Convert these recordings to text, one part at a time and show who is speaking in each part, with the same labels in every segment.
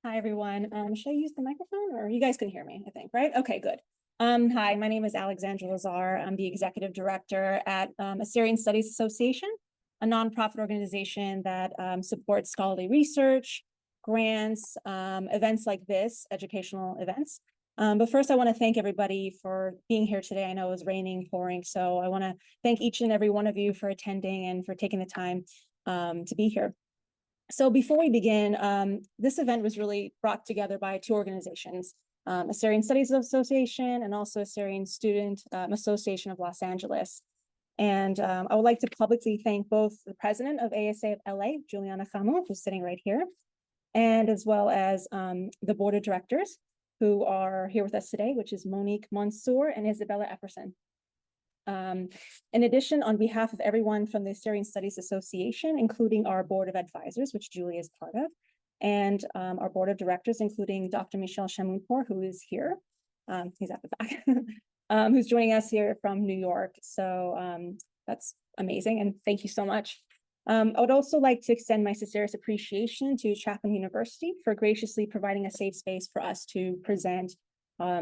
Speaker 1: Hi, everyone. Should I use the microphone or you guys can hear me, I think, right? Okay, good. Hi, my name is Alexandra Lazar. I'm the executive director at Assyrian Studies Association, a nonprofit organization that supports scholarly research, grants, events like this, educational events. But first, I want to thank everybody for being here today. I know it was raining, pouring, so I want to thank each and every one of you for attending and for taking the time to be here. So before we begin, this event was really brought together by two organizations, Assyrian Studies Association and also Assyrian Student Association of Los Angeles. And I would like to publicly thank both the president of ASA of LA, Juliana Khamo, who's sitting right here, and as well as the board of directors who are here with us today, which is Monique Mansour and Isabella Epperson. In addition, on behalf of everyone from the Assyrian Studies Association, including our board of advisors, which Julie is part of, and our board of directors, including Dr. Michel Chamounpour, who is here, he's at the back, who's joining us here from New York. So that's amazing, and thank you so much. I would also like to extend my sincerest appreciation to Chapman University for graciously providing a safe space for us to present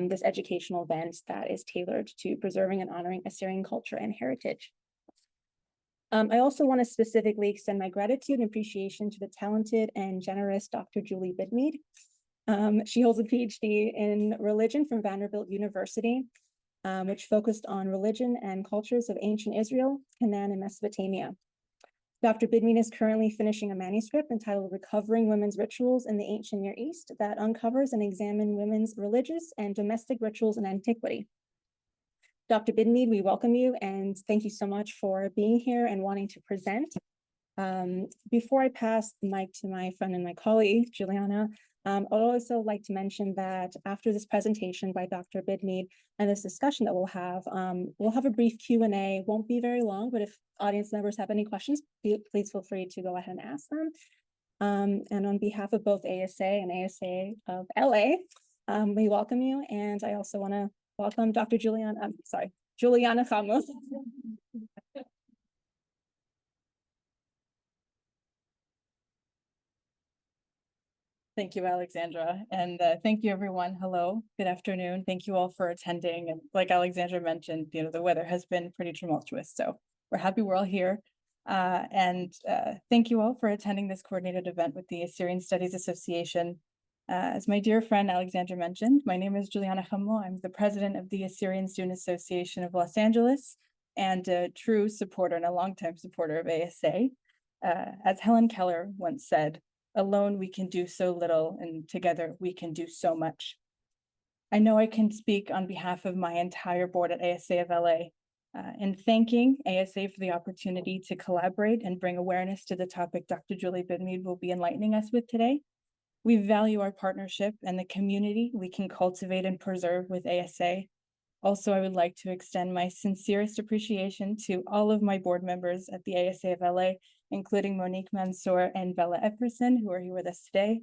Speaker 1: this educational event that is tailored to preserving and honoring Assyrian culture and heritage. I also want to specifically extend my gratitude and appreciation to the talented and generous Dr. Julye Bidmead. She holds a PhD in religion from Vanderbilt University, which focused on religion and cultures of ancient Israel, Canaan, and Mesopotamia. Dr. Bidmead is currently finishing a manuscript entitled Recovering Women's Rituals in the Ancient Near East that uncovers and examines women's religious and domestic rituals in antiquity. Dr. Bidmead, we welcome you and thank you so much for being here and wanting to present. Before I pass the mic to my friend and my colleague, Juliana, I'd also like to mention that after this presentation by Dr. Bidmead and this discussion that we'll have a brief Q&A. Won't be very long, but if audience members have any questions, please feel free to go ahead and ask them. And on behalf of both ASA and ASA of LA, we welcome you. And I also want to welcome Dr. Juliana Khamo.
Speaker 2: Thank you, Alexandra. And thank you, everyone. Hello, good afternoon. Thank you all for attending. And like Alexandra mentioned, the weather has been pretty tumultuous. So we're happy we're all here. Thank you all for attending this coordinated event with the Assyrian Studies Association. As my dear friend Alexandra mentioned, my name is Juliana Khamo. I'm the president of the Assyrian Student Association of Los Angeles and a true supporter and a longtime supporter of ASA. As Helen Keller once said, alone we can do so little, and together we can do so much. I know I can speak on behalf of my entire board at ASA of LA in thanking ASA for the opportunity to collaborate and bring awareness to the topic Dr. Julye Bidmead will be enlightening us with today. We value our partnership and the community we can cultivate and preserve with ASA. Also, I would like to extend my sincerest appreciation to all of my board members at the ASA of LA, including Monique Mansour and Bella Epperson, who are here with us today.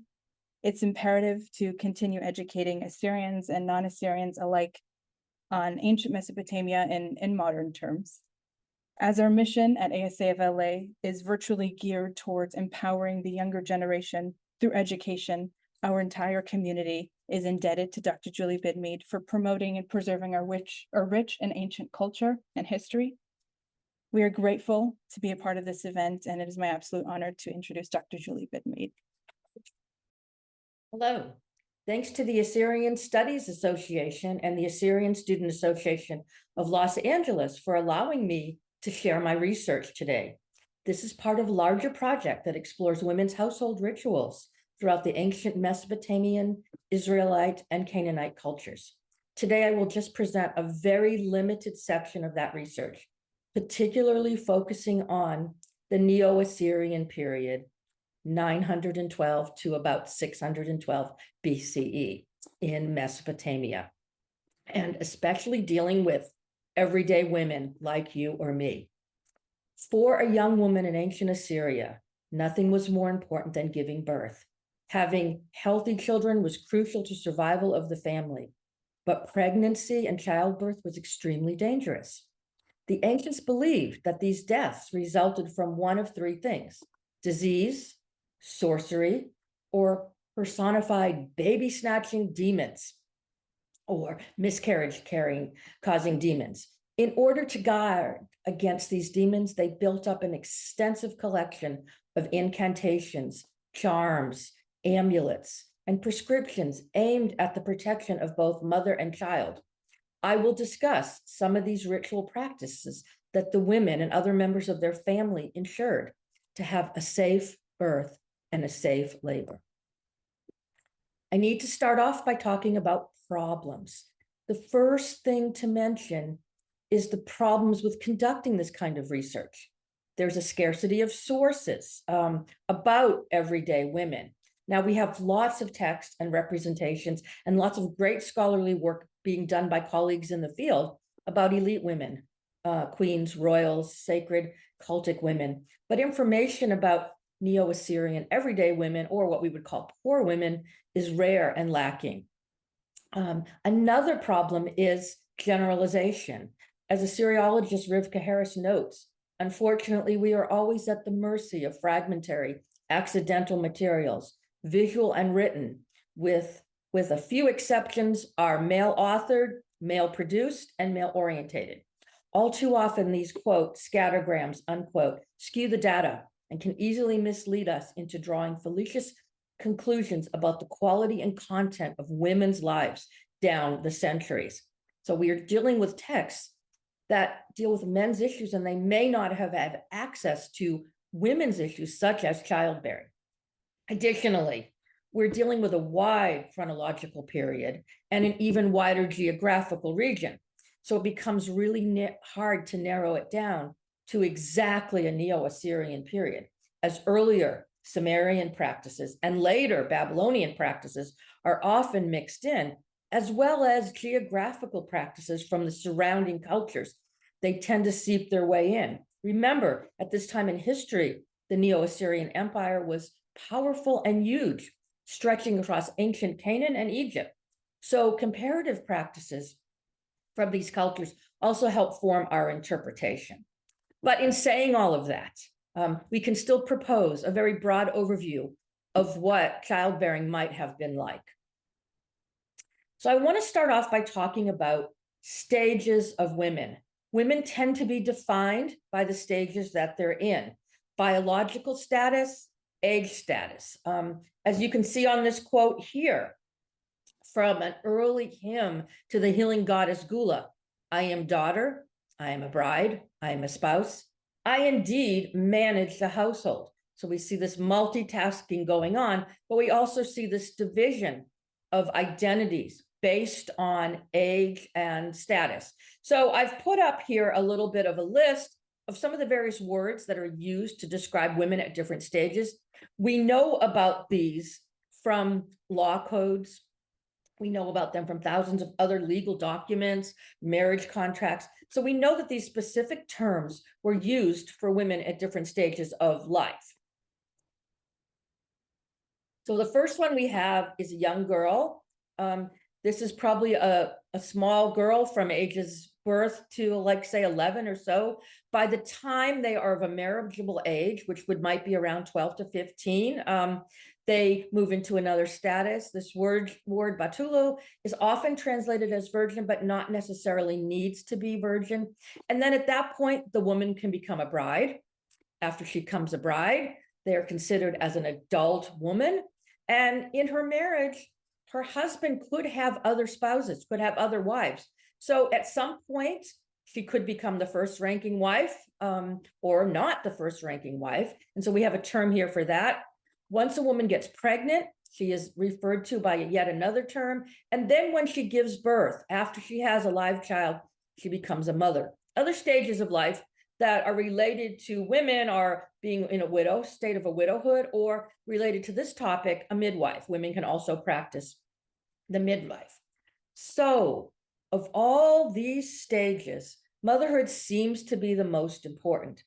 Speaker 2: It's imperative to continue educating Assyrians and non-Assyrians alike on ancient Mesopotamia in modern terms. As our mission at ASA of LA is virtually geared towards empowering the younger generation through education, our entire community is indebted to Dr. Julye Bidmead for promoting and preserving our rich and ancient culture and history. We are grateful to be a part of this event, and it is my absolute honor to introduce Dr. Julye Bidmead.
Speaker 3: Hello. Thanks to the Assyrian Studies Association and the Assyrian Student Association of Los Angeles for allowing me to share my research today. This is part of a larger project that explores women's household rituals throughout the ancient Mesopotamian, Israelite, and Canaanite cultures. Today, I will just present a very limited section of that research, particularly focusing on the Neo-Assyrian period, 912 to about 612 BCE in Mesopotamia, and especially dealing with everyday women like you or me. For a young woman in ancient Assyria, nothing was more important than giving birth. Having healthy children was crucial to survival of the family, but pregnancy and childbirth was extremely dangerous. The ancients believed that these deaths resulted from one of three things: disease, sorcery, or personified baby snatching demons or miscarriage causing demons. In order to guard against these demons, they built up an extensive collection of incantations, charms, amulets, and prescriptions aimed at the protection of both mother and child. I will discuss some of these ritual practices that the women and other members of their family ensured to have a safe birth and a safe labor. I need to start off by talking about problems. The first thing to mention is the problems with conducting this kind of research. There's a scarcity of sources about everyday women. Now we have lots of text and representations and lots of great scholarly work being done by colleagues in the field about elite women, queens, royals, sacred, cultic women. But information about Neo-Assyrian everyday women, or what we would call poor women, is rare and lacking. Another problem is generalization. As Assyriologist Rivka Harris notes, unfortunately, we are always at the mercy of fragmentary, accidental materials, visual and written, with a few exceptions, are male-authored, male-produced, and male-orientated. All too often, these, quote, scattergrams, unquote, skew the data and can easily mislead us into drawing fallacious conclusions about the quality and content of women's lives down the centuries. So we are dealing with texts that deal with men's issues, and they may not have had access to women's issues, such as childbearing. Additionally, we're dealing with a wide chronological period and an even wider geographical region. So it becomes really hard to narrow it down to exactly a Neo-Assyrian period, as earlier Sumerian practices and later Babylonian practices are often mixed in, as well as geographical practices from the surrounding cultures. They tend to seep their way in. Remember, at this time in history, the Neo-Assyrian Empire was powerful and huge, stretching across ancient Canaan and Egypt. So comparative practices from these cultures also help form our interpretation. But in saying all of that, we can still propose a very broad overview of what childbearing might have been like. So I want to start off by talking about stages of women. Women tend to be defined by the stages that they're in: biological status, age status. As you can see on this quote here from an early hymn to the healing goddess Gula, I am daughter, I am a bride, I am a spouse, I indeed manage the household. So we see this multitasking going on, but we also see this division of identities based on age and status. So I've put up here a little bit of a list of some of the various words that are used to describe women at different stages. We know about these from law codes. We know about them from thousands of other legal documents, marriage contracts. So we know that these specific terms were used for women at different stages of life. So the first one we have is a young girl. This is probably a small girl from ages birth to, like, say 11 or so. By the time they are of a marriageable age, which might be around 12 to 15, they move into another status. This word batulo is often translated as virgin, but not necessarily needs to be virgin. And then at that point, the woman can become a bride. After she becomes a bride, they are considered as an adult woman. And in her marriage, her husband could have other spouses, could have other wives. So at some point, she could become the first ranking wife or not the first ranking wife. And so we have a term here for that. Once a woman gets pregnant, she is referred to by yet another term. And then when she gives birth, after she has a live child, she becomes a mother. Other stages of life that are related to women are being in a state of a widowhood, or related to this topic, a midwife. Women can also practice the midwife. So of all these stages, motherhood seems to be the most important.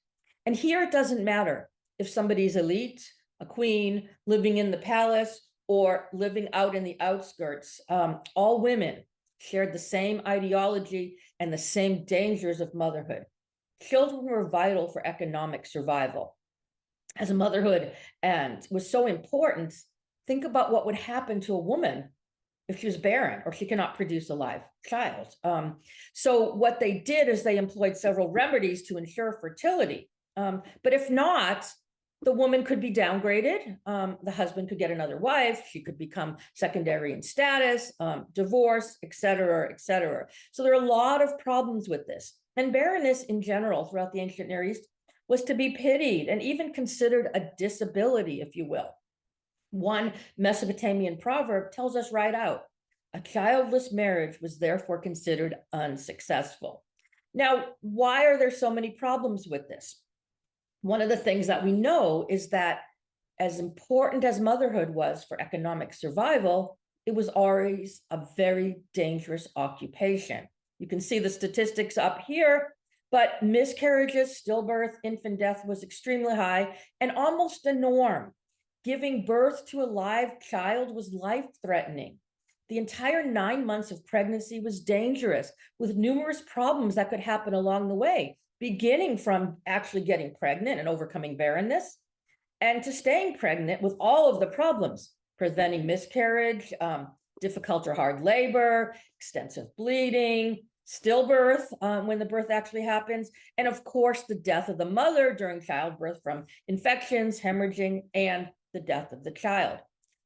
Speaker 3: And here it doesn't matter if somebody's elite, a queen, living in the palace, or living out in the outskirts. All women shared the same ideology and the same dangers of motherhood. Children were vital for economic survival, as motherhood and was so important think about what would happen to a woman if she was barren or she cannot produce a live child. So what they did is they employed several remedies to ensure fertility. But if not, the woman could be downgraded. The husband could get another wife. She could become secondary in status, divorce, et cetera, et cetera. So there are a lot of problems with this. And barrenness in general throughout the ancient Near East was to be pitied and even considered a disability, if you will. One Mesopotamian proverb tells us right out, a childless marriage was therefore considered unsuccessful. Now, why are there so many problems with this? One of the things that we know is that as important as motherhood was for economic survival, it was always a very dangerous occupation. You can see the statistics up here, but miscarriages, stillbirth, infant death was extremely high and almost a norm. Giving birth to a live child was life-threatening. The entire 9 months of pregnancy was dangerous, with numerous problems that could happen along the way, beginning from actually getting pregnant and overcoming barrenness, and to staying pregnant with all of the problems, preventing miscarriage, difficult or hard labor, extensive bleeding, stillbirth when the birth actually happens, and of course, the death of the mother during childbirth from infections, hemorrhaging, and the death of the child.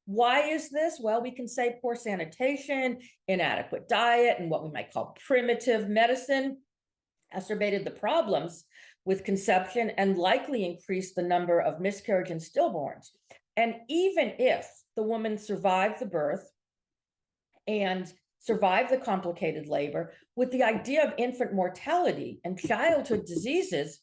Speaker 3: Why is this? Well, we can say poor sanitation, inadequate diet, and what we might call primitive medicine exacerbated the problems with conception and likely increased the number of miscarriage and stillborns. And even if the woman survived the birth and survived the complicated labor, with the idea of infant mortality and childhood diseases,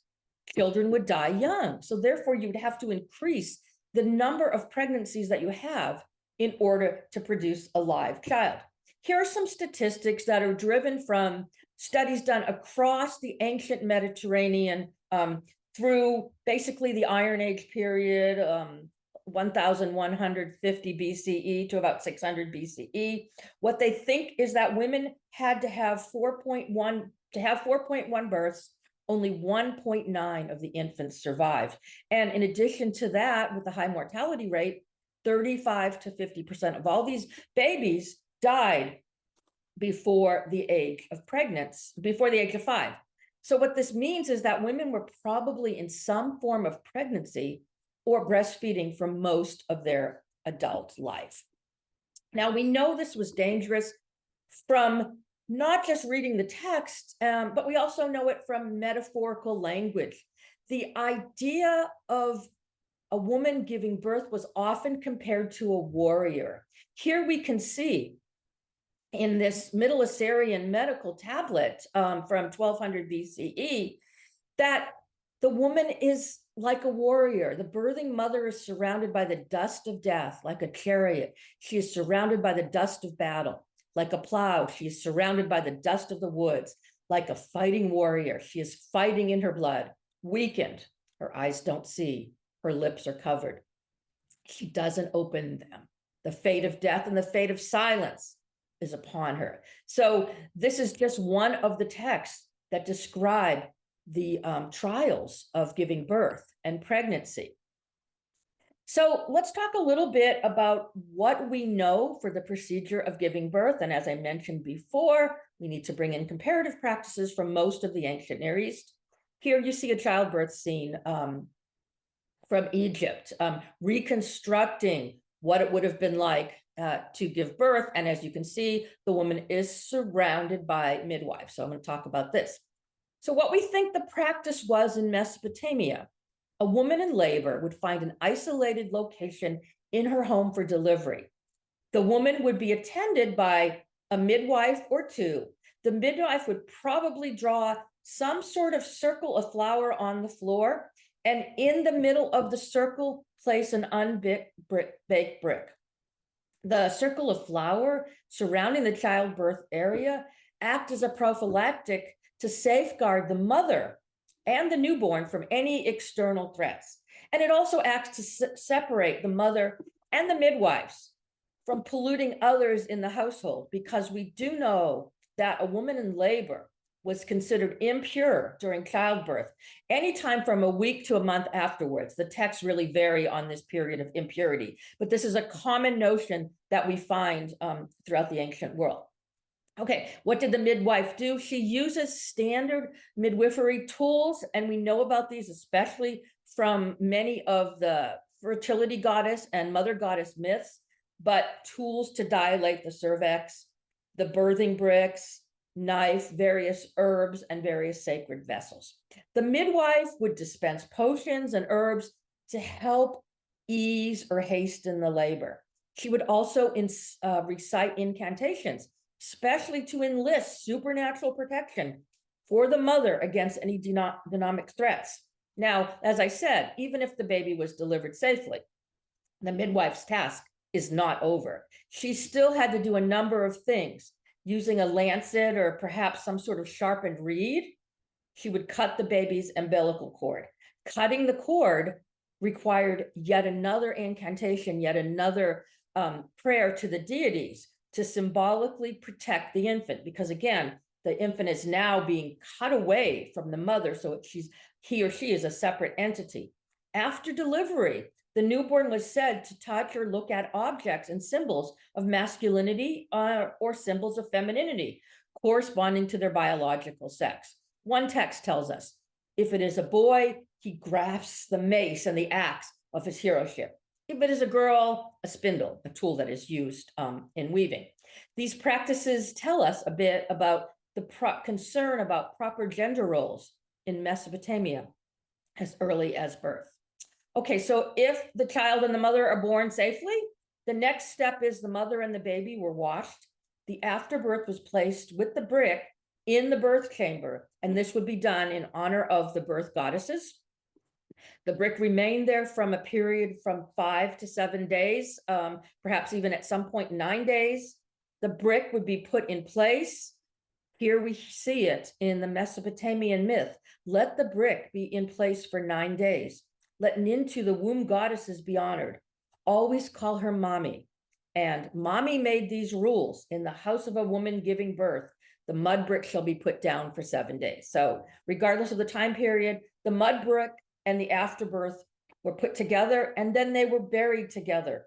Speaker 3: children would die young. So therefore, you would have to increase the number of pregnancies that you have in order to produce a live child. Here are some statistics that are driven from studies done across the ancient Mediterranean through basically the Iron Age period, 1150 BCE to about 600 BCE. What they think is that women had to have 4.1 births. Only 1.9 of the infants survived. And in addition to that, with the high mortality rate, 35 to 50% of all these babies died before the age of pregnancy, before the age of 5. So what this means is that women were probably in some form of pregnancy or breastfeeding for most of their adult life. Now, we know this was dangerous from not just reading the text, but we also know it from metaphorical language. The idea of a woman giving birth was often compared to a warrior. Here we can see in this Middle Assyrian medical tablet from 1200 BCE that the woman is like a warrior. The birthing mother is surrounded by the dust of death, like a chariot. She is surrounded by the dust of battle. Like a plow, she is surrounded by the dust of the woods. Like a fighting warrior, she is fighting in her blood, weakened. Her eyes don't see, her lips are covered. She doesn't open them. The fate of death and the fate of silence is upon her. So this is just one of the texts that describe the trials of giving birth and pregnancy. So let's talk a little bit about what we know for the procedure of giving birth. And as I mentioned before, we need to bring in comparative practices from most of the ancient Near East. Here you see a childbirth scene from Egypt, reconstructing what it would have been like to give birth. And as you can see, the woman is surrounded by midwives. So I'm going to talk about this. So what we think the practice was in Mesopotamia, a woman in labor would find an isolated location in her home for delivery. The woman would be attended by a midwife or two. The midwife would probably draw some sort of circle of flour on the floor, and in the middle of the circle, place an unbaked brick. The circle of flour surrounding the childbirth area act as a prophylactic to safeguard the mother and the newborn from any external threats. And it also acts to separate the mother and the midwives from polluting others in the household, because we do know that a woman in labor was considered impure during childbirth, anytime from a week to a month afterwards. The texts really vary on this period of impurity, but this is a common notion that we find throughout the ancient world. Okay, what did the midwife do? She uses standard midwifery tools, and we know about these especially from many of the fertility goddess and mother goddess myths, but tools to dilate the cervix, the birthing bricks, knife, various herbs, and various sacred vessels. The midwife would dispense potions and herbs to help ease or hasten the labor. She would also recite incantations, especially to enlist supernatural protection for the mother against any demonic threats. Now, as I said, even if the baby was delivered safely, the midwife's task is not over. She still had to do a number of things. Using a lancet or perhaps some sort of sharpened reed, she would cut the baby's umbilical cord. Cutting the cord required yet another incantation, yet another prayer to the deities to symbolically protect the infant, because again, the infant is now being cut away from the mother, so he or she is a separate entity. After delivery, the newborn was said to touch or look at objects and symbols of masculinity or symbols of femininity corresponding to their biological sex. One text tells us, if it is a boy, he grasps the mace and the axe of his heroship. If it is a girl, a spindle, a tool that is used in weaving. These practices tell us a bit about the concern about proper gender roles in Mesopotamia as early as birth. Okay, so if the child and the mother are born safely, the next step is the mother and the baby were washed. The afterbirth was placed with the brick in the birth chamber, and this would be done in honor of the birth goddesses. The brick remained there from a period from 5 to 7 days, perhaps even at some point 9 days. The brick would be put in place. Here we see it in the Mesopotamian myth. Let the brick be in place for 9 days. Let Nintu, the womb goddesses, be honored. Always call her mommy. And mommy made these rules. In the house of a woman giving birth, the mud brick shall be put down for 7 days. So regardless of the time period, the mud brick and the afterbirth were put together, and then they were buried together.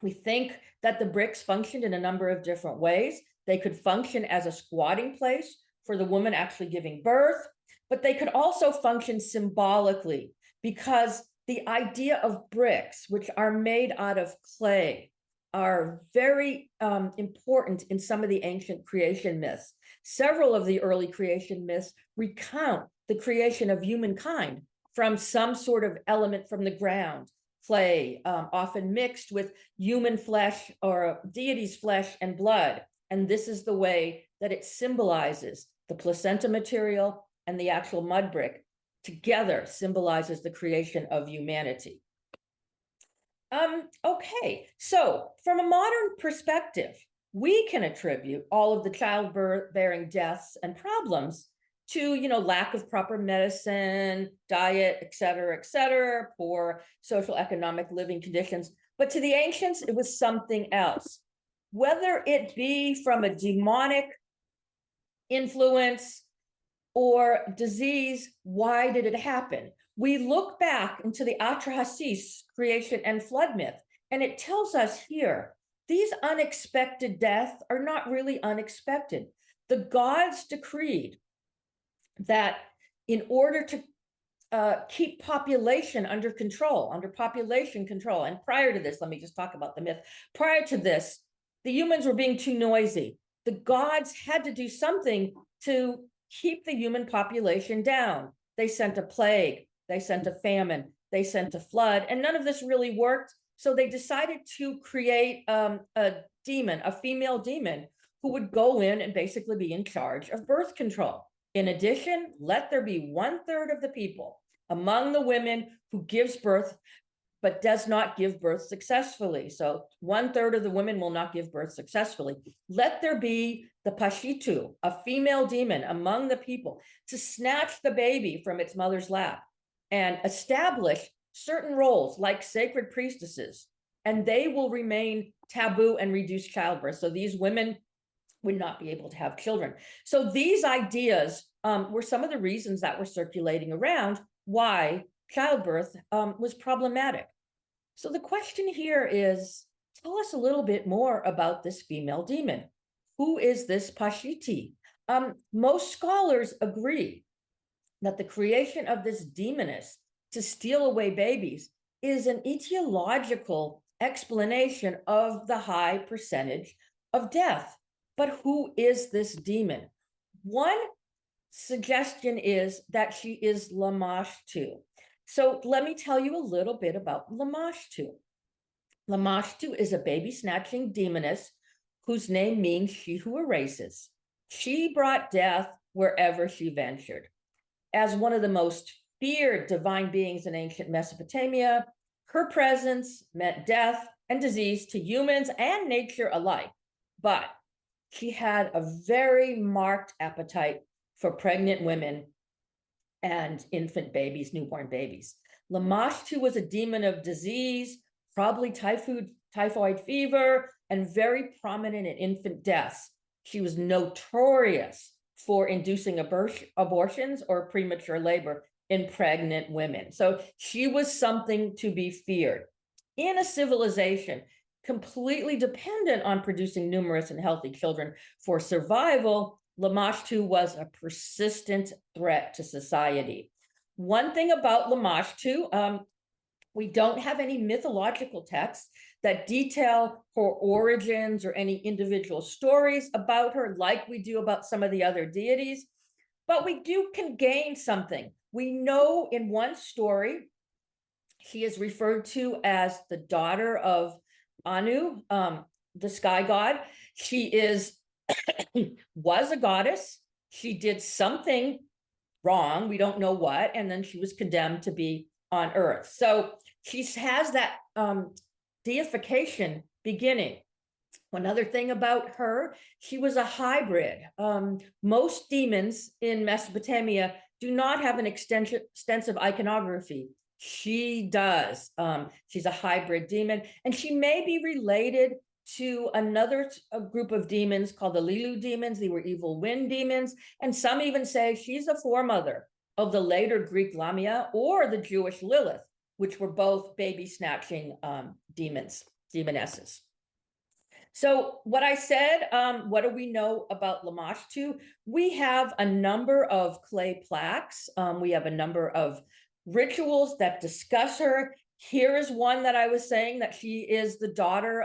Speaker 3: We think that the bricks functioned in a number of different ways. They could function as a squatting place for the woman actually giving birth, but they could also function symbolically, because the idea of bricks, which are made out of clay, are very important in some of the ancient creation myths. Several of the early creation myths recount the creation of humankind from some sort of element from the ground, clay, often mixed with human flesh or deity's flesh and blood. And this is the way that it symbolizes the placenta material and the actual mud brick together symbolizes the creation of humanity. Okay, so from a modern perspective, we can attribute all of the childbearing deaths and problems to, lack of proper medicine, diet, et cetera, poor social economic living conditions. But to the ancients, it was something else. Whether it be from a demonic influence or disease, why did it happen? We look back into the Atrahasis creation and flood myth, and it tells us here, these unexpected deaths are not really unexpected. The gods decreed that in order to keep population under population control, and prior to this, let me just talk about the myth. Prior to this, the humans were being too noisy. The gods had to do something to keep the human population down. They sent a plague, they sent a famine, they sent a flood, and none of this really worked. So they decided to create a demon, a female demon, who would go in and basically be in charge of birth control. In addition, let there be 1/3 of the people among the women who gives birth, but does not give birth successfully. So 1/3 of the women will not give birth successfully. Let there be the Pashitu, a female demon among the people, to snatch the baby from its mother's lap and establish certain roles like sacred priestesses, and they will remain taboo and reduce childbirth. So these women would not be able to have children. So these ideas were some of the reasons that were circulating around why childbirth was problematic. So the question here is, tell us a little bit more about this female demon. Who is this Pashiti? Most scholars agree that the creation of this demoness to steal away babies is an etiological explanation of the high percentage of death. But who is this demon? One suggestion is that she is Lamashtu. So let me tell you a little bit about Lamashtu. Lamashtu is a baby snatching demoness whose name means she who erases. She brought death wherever she ventured. As one of the most feared divine beings in ancient Mesopotamia, her presence meant death and disease to humans and nature alike. But she had a very marked appetite for pregnant women and infant babies, newborn babies. Lamashtu was a demon of disease, probably typhoid fever, and very prominent in infant deaths. She was notorious for inducing abortions or premature labor in pregnant women. So she was something to be feared. In a civilization completely dependent on producing numerous and healthy children for survival, Lamashtu was a persistent threat to society. One thing about Lamashtu, we don't have any mythological texts that detail her origins or any individual stories about her like we do about some of the other deities, but we can gain something. We know in one story, she is referred to as the daughter of Anu, the sky god. She was a goddess. She did something wrong, we don't know what, and then she was condemned to be on earth. So she has that deification beginning. One other thing about her, she was a hybrid. Most demons in Mesopotamia do not have an extensive iconography. She does. She's a hybrid demon, and she may be related to another group of demons called the Lilu demons. They were evil wind demons, and some even say she's a foremother of the later Greek Lamia or the Jewish Lilith, which were both baby snatching demonesses. So what I said, what do we know about Lamashtu? We have a number of clay plaques. We have a number of rituals that discuss her. Here is one that I was saying, that she is the daughter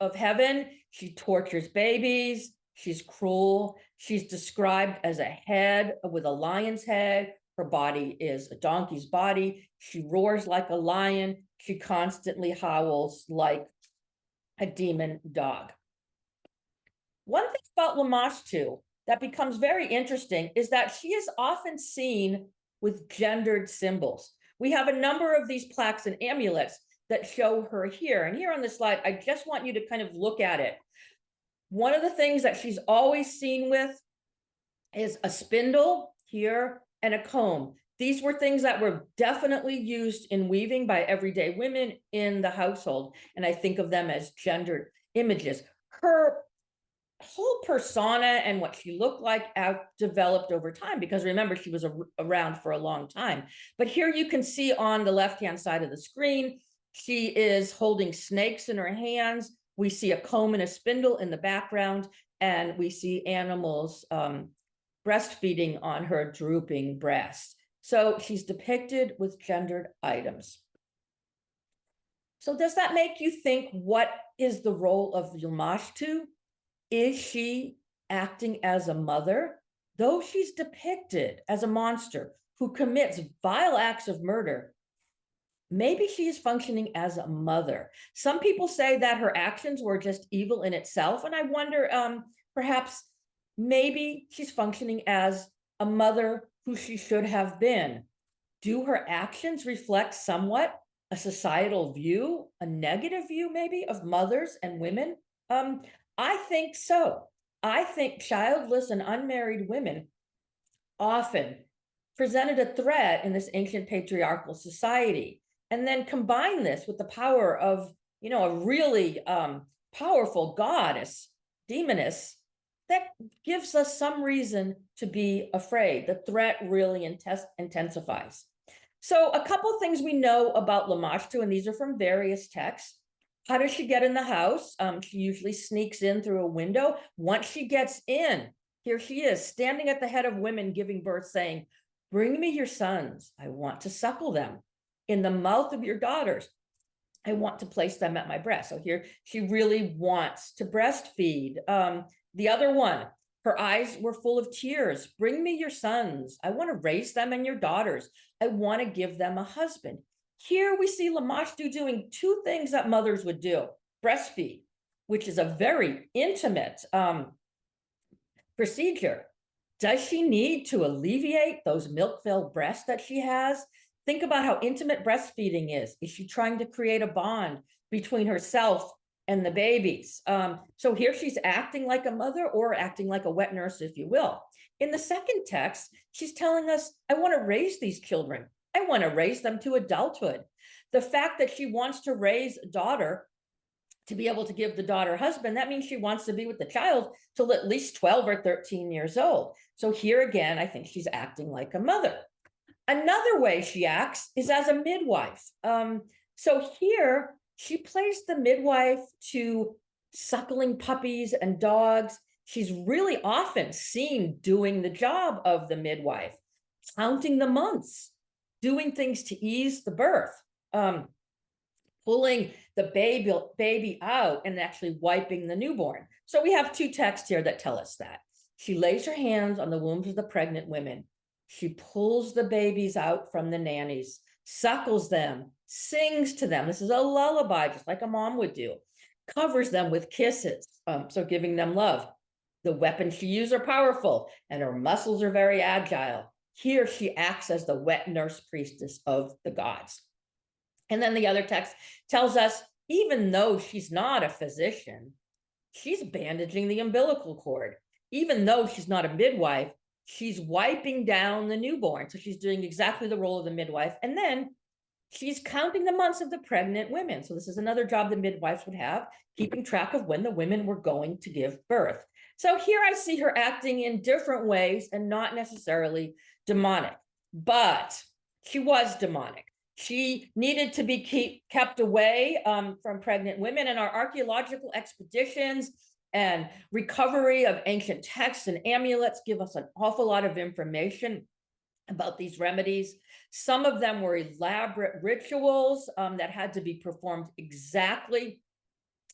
Speaker 3: of heaven. She tortures babies. She's cruel. She's described as a head with a lion's head. Her body is a donkey's body. She roars like a lion. She constantly howls like a demon dog. One thing about Lamashtu that becomes very interesting is that she is often seen with gendered symbols. We have a number of these plaques and amulets that show her here. And here on the slide, I just want you to kind of look at it. One of the things that she's always seen with is a spindle here and a comb. These were things that were definitely used in weaving by everyday women in the household. And I think of them as gendered images. Her whole persona and what she looked like developed over time, because remember, she was around for a long time. But here you can see on the left-hand side of the screen, she is holding snakes in her hands. We see a comb and a spindle in the background, and we see animals breastfeeding on her drooping breast. So she's depicted with gendered items. So does that make you think, what is the role of Lamashtu? Is she acting as a mother? Though she's depicted as a monster who commits vile acts of murder, maybe she is functioning as a mother. Some people say that her actions were just evil in itself, and I wonder, perhaps maybe she's functioning as a mother who she should have been. Do her actions reflect somewhat a societal view, a negative view maybe, of mothers and women? I think so. I think childless and unmarried women often presented a threat in this ancient patriarchal society. And then combine this with the power of, a really powerful goddess, demoness, that gives us some reason to be afraid. The threat really intensifies. So a couple things we know about Lamashtu, and these are from various texts. How does she get in the house? She usually sneaks in through a window. Once she gets in, here she is, standing at the head of women giving birth, saying, "Bring me your sons. I want to suckle them. In the mouth of your daughters, I want to place them at my breast." So here she really wants to breastfeed. The other one, her eyes were full of tears. "Bring me your sons. I want to raise them and your daughters. I want to give them a husband." Here we see Lamashtu doing two things that mothers would do: breastfeed, which is a very intimate procedure. Does she need to alleviate those milk-filled breasts that she has? Think about how intimate breastfeeding is. Is she trying to create a bond between herself and the babies? So here she's acting like a mother, or acting like a wet nurse, if you will. In the second text, she's telling us, "I want to raise these children. I want to raise them to adulthood." The fact that she wants to raise a daughter to be able to give the daughter a husband, that means she wants to be with the child till at least 12 or 13 years old. So here again, I think she's acting like a mother. Another way she acts is as a midwife. So here she plays the midwife to suckling puppies and dogs. She's really often seen doing the job of the midwife, counting the months, doing things to ease the birth, pulling the baby out and actually wiping the newborn. So we have two texts here that tell us that. She lays her hands on the wombs of the pregnant women. She pulls the babies out from the nannies, suckles them, sings to them. This is a lullaby, just like a mom would do. Covers them with kisses, so giving them love. The weapons she uses are powerful, and her muscles are very agile. Here she acts as the wet nurse priestess of the gods. And then the other text tells us, even though she's not a physician, she's bandaging the umbilical cord. Even though she's not a midwife, she's wiping down the newborn. So she's doing exactly the role of the midwife. And then she's counting the months of the pregnant women. So this is another job the midwives would have, keeping track of when the women were going to give birth. So here I see her acting in different ways and not necessarily demonic, but she was demonic. She needed to be kept away from pregnant women, and our archaeological expeditions and recovery of ancient texts and amulets give us an awful lot of information about these remedies. Some of them were elaborate rituals that had to be performed exactly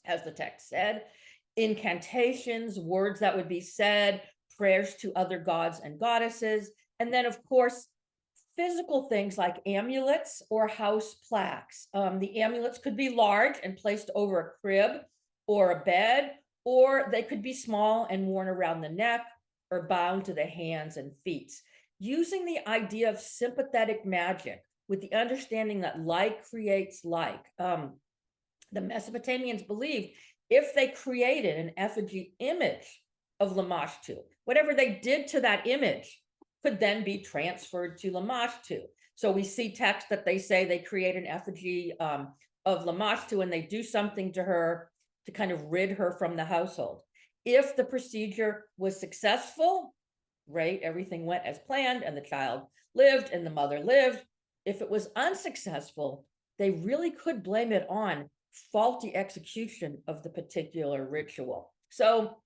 Speaker 3: as the text said, incantations, words that would be said, prayers to other gods and goddesses, and then of course, physical things like amulets or house plaques. The amulets could be large and placed over a crib or a bed, or they could be small and worn around the neck or bound to the hands and feet. Using the idea of sympathetic magic with the understanding that like creates like. The Mesopotamians believed if they created an effigy image of Lamashtu, whatever they did to that image could then be transferred to Lamashtu. So we see texts that they say they create an effigy of Lamashtu and they do something to her to kind of rid her from the household. If the procedure was successful, right, everything went as planned and the child lived and the mother lived. If it was unsuccessful, they really could blame it on faulty execution of the particular ritual. So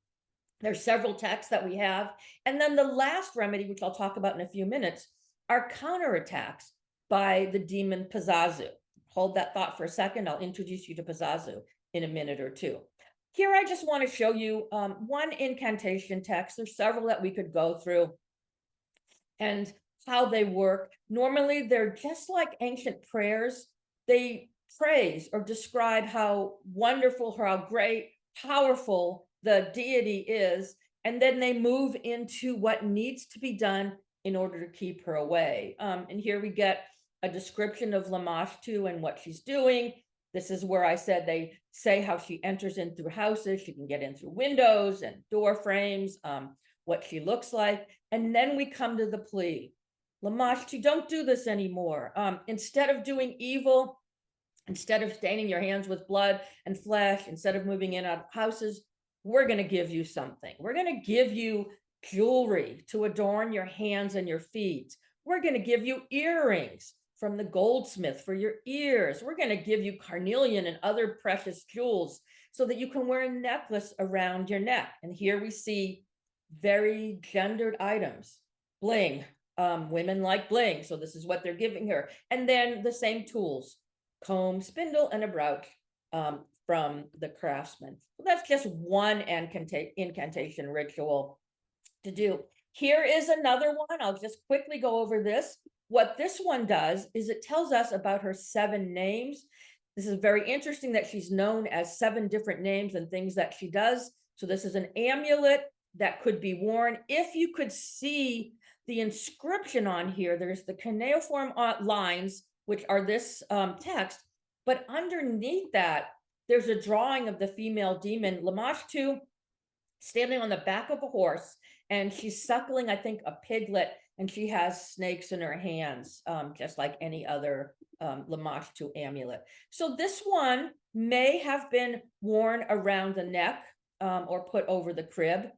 Speaker 3: there's several texts that we have. And then the last remedy, which I'll talk about in a few minutes, are counterattacks by the demon Pazazu. Hold that thought for a second. I'll introduce you to Pazazu in a minute or two. Here, I just want to show you one incantation text. There's several that we could go through and how they work. Normally, they're just like ancient prayers. They praise or describe how wonderful, how great, powerful the deity is, and then they move into what needs to be done in order to keep her away. And here we get a description of Lamashtu and what she's doing. This is where I said they say how she enters in through houses, she can get in through windows and door frames, what she looks like. And then we come to the plea. Lamashtu, don't do this anymore. Instead of doing evil, instead of staining your hands with blood and flesh, instead of moving in on houses, we're going to give you something. We're going to give you jewelry to adorn your hands and your feet. We're going to give you earrings from the goldsmith for your ears. We're going to give you carnelian and other precious jewels so that you can wear a necklace around your neck. And here we see very gendered items. Bling. Women like bling. So this is what they're giving her. And then the same tools, comb, spindle, and a brooch from the craftsman. Well, that's just one incantation ritual to do. Here is another one. I'll just quickly go over this. What this one does is it tells us about her 7 names. This is very interesting that she's known as 7 different names and things that she does. So this is an amulet that could be worn. If you could see the inscription on here, there's the cuneiform lines, which are this text, but underneath that, there's a drawing of the female demon Lamashtu standing on the back of a horse, and she's suckling, I think, a piglet, and she has snakes in her hands, just like any other Lamashtu amulet. So this one may have been worn around the neck or put over the crib.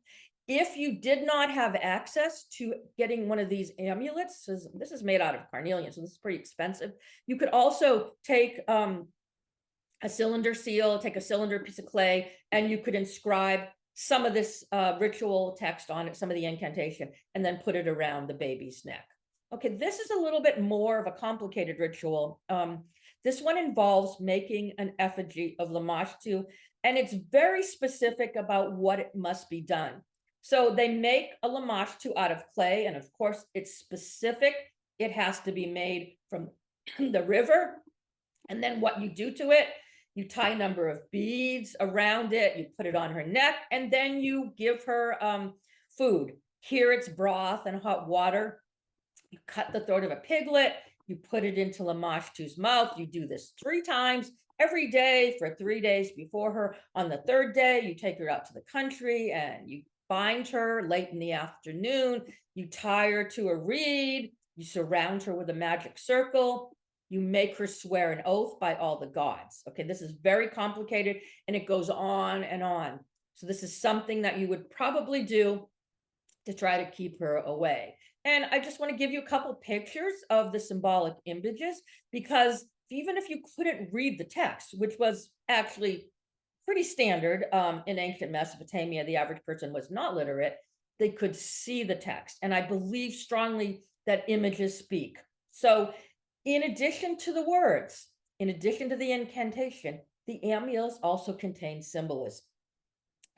Speaker 3: If you did not have access to getting one of these amulets, this is made out of carnelian, so this is pretty expensive. You could also take a cylinder seal, take a cylinder piece of clay, and you could inscribe some of this ritual text on it, some of the incantation, and then put it around the baby's neck. Okay, this is a little bit more of a complicated ritual. This one involves making an effigy of Lamashtu, and it's very specific about what it must be done. So they make a Lamashtu out of clay, and of course it's specific. It has to be made from the river. And then what you do to it, you tie a number of beads around it, you put it on her neck, and then you give her food. Here it's broth and hot water. You cut the throat of a piglet, you put it into Lamashtu's mouth. You do this 3 times every day for 3 days before her. On the 3rd day, you take her out to the country and you bind her late in the afternoon. You tie her to a reed. You surround her with a magic circle. You make her swear an oath by all the gods. Okay, this is very complicated and it goes on and on. So this is something that you would probably do to try to keep her away. And I just want to give you a couple pictures of the symbolic images, because even if you couldn't read the text, which was actually pretty standard in ancient Mesopotamia, the average person was not literate, they could see the text. And I believe strongly that images speak. So in addition to the words, in addition to the incantation, the amulets also contain symbolism.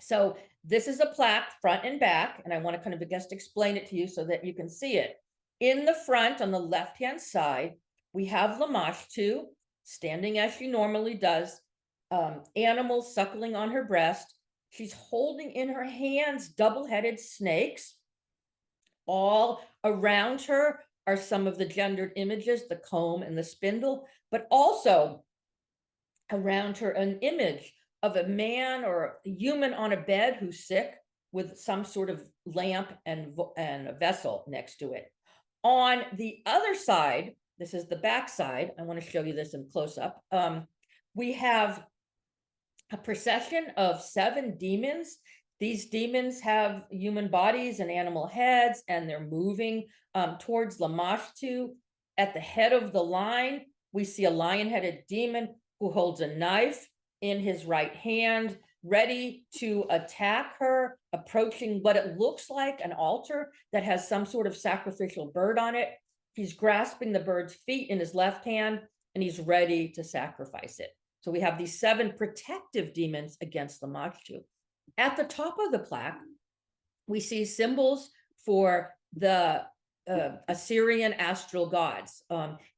Speaker 3: So this is a plaque front and back, and I want to kind of just explain it to you so that you can see it. In the front on the left-hand side, we have Lamashtu standing as she normally does, animals suckling on her breast. She's holding in her hands double-headed snakes. All around her are some of the gendered images, the comb and the spindle, but also around her an image of a man or a human on a bed who's sick with some sort of lamp and a vessel next to it. On the other side, this is the back side. I want to show you this in close up. We have a procession of 7 demons. These demons have human bodies and animal heads, and they're moving towards Lamashtu. At the head of the line, we see a lion-headed demon who holds a knife in his right hand, ready to attack her, approaching what it looks like an altar that has some sort of sacrificial bird on it. He's grasping the bird's feet in his left hand, and he's ready to sacrifice it. So we have these 7 protective demons against Lamashtu. At the top of the plaque, we see symbols for the Assyrian astral gods.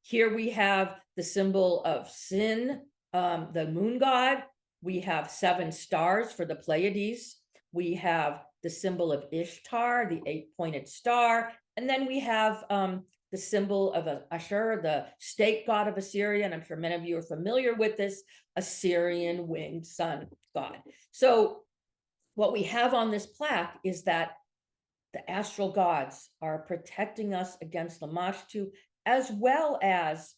Speaker 3: Here we have the symbol of Sin, the moon god. We have 7 stars for the Pleiades. We have the symbol of Ishtar, the 8-pointed star. And then we have the symbol of Ashur, the state god of Assyria. And I'm sure many of you are familiar with this Assyrian winged sun god. So what we have on this plaque is that the astral gods are protecting us against Lamashtu, as well as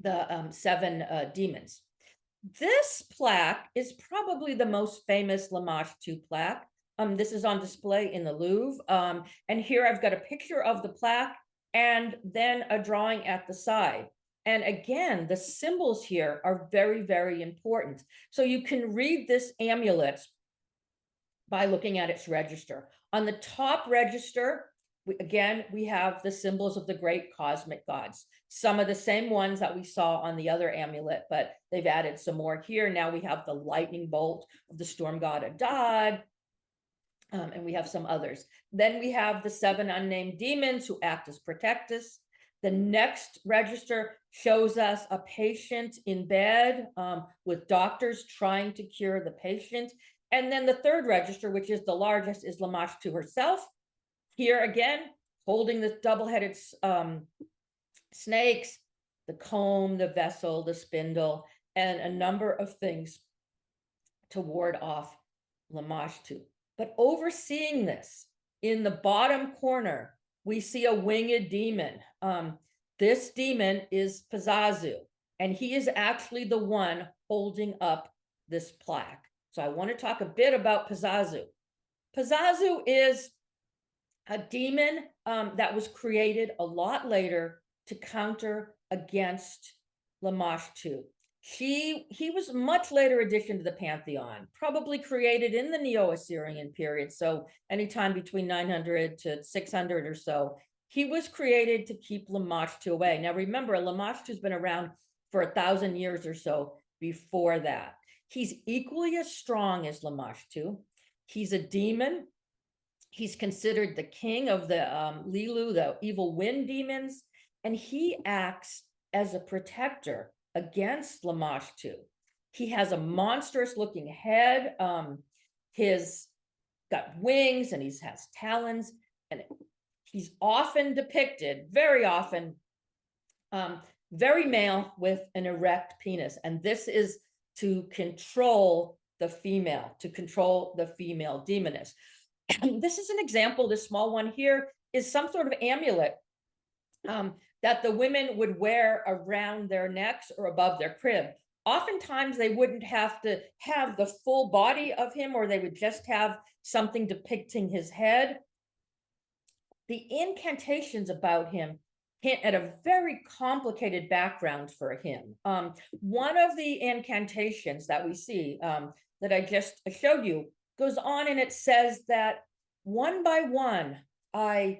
Speaker 3: the 7 demons. This plaque is probably the most famous Lamash II plaque. This is on display in the Louvre. And here I've got a picture of the plaque and then a drawing at the side. And again, the symbols here are very, very important. So you can read this amulet by looking at its register. On the top register, we have the symbols of the great cosmic gods. Some of the same ones that we saw on the other amulet, but they've added some more here. Now we have the lightning bolt of the storm god Adad, and we have some others. Then we have the 7 unnamed demons who act as protectors. The next register shows us a patient in bed with doctors trying to cure the patient. And then the third register, which is the largest, is Lamash II herself. Here again, holding the double-headed snakes, the comb, the vessel, the spindle, and a number of things to ward off Lamash II. But overseeing this, in the bottom corner, we see a winged demon. This demon is Pazazu, and he is actually the one holding up this plaque. So I want to talk a bit about Pazazu. Pazazu is a demon that was created a lot later to counter against Lamash II. He was much later addition to the pantheon, probably created in the Neo-Assyrian period. So anytime between 900 to 600 or so, he was created to keep Lamash II away. Now remember, Lamash II has been around for 1,000 years or so before that. He's equally as strong as Lamash II. He's a demon. He's considered the king of the Lilu, the evil wind demons, and he acts as a protector against Lamash II. He has a monstrous looking head. He's got wings and he has talons, and he's often depicted, very often, very male with an erect penis. And this is to control the female, demoness. This is an example. This small one here is some sort of amulet that the women would wear around their necks or above their crib. Oftentimes they wouldn't have to have the full body of him, or they would just have something depicting his head. The incantations about him hint at a very complicated background for him. One of the incantations that we see that I just showed you goes on, and it says that one by one, I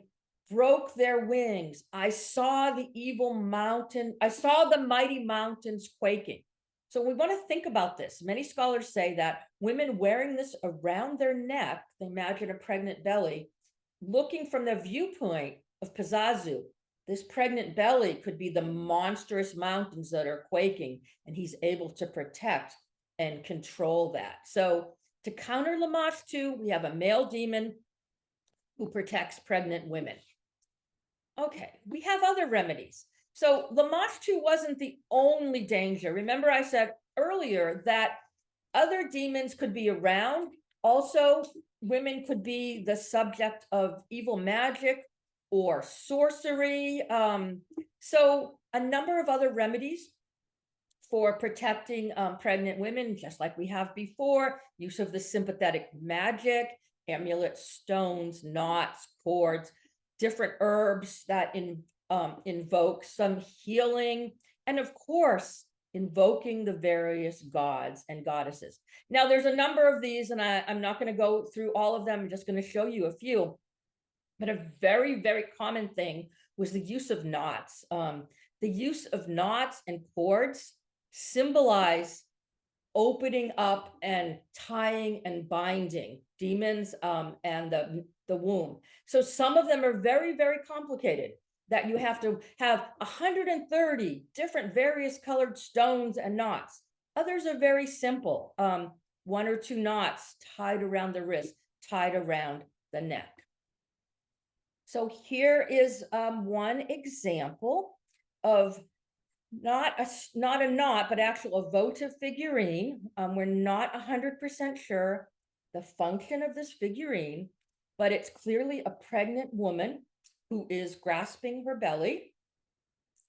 Speaker 3: broke their wings. I saw the evil mountain. I saw the mighty mountains quaking. So we want to think about this. Many scholars say that women wearing this around their neck, they imagine a pregnant belly, looking from the viewpoint of Pazazu, this pregnant belly could be the monstrous mountains that are quaking, and he's able to protect and control that. So to counter Lamash II, we have a male demon who protects pregnant women. Okay, we have other remedies. So Lamash II wasn't the only danger. Remember I said earlier that other demons could be around. Also, women could be the subject of evil magic or sorcery. So a number of other remedies for protecting pregnant women, just like we have before, use of the sympathetic magic, amulets, stones, knots, cords, different herbs that invoke some healing, and of course, invoking the various gods and goddesses. Now, there's a number of these, and I'm not going to go through all of them. I'm just going to show you a few. But a very, very common thing was the use of knots. The use of knots and cords symbolize opening up and tying and binding demons and the womb. So some of them are very, very complicated, that you have to have 130 different various colored stones and knots. Others are very simple. 1 or 2 knots tied around the wrist, tied around the neck. So here is one example of not a knot, but actual a votive figurine. We're not 100% sure the function of this figurine, but it's clearly a pregnant woman who is grasping her belly.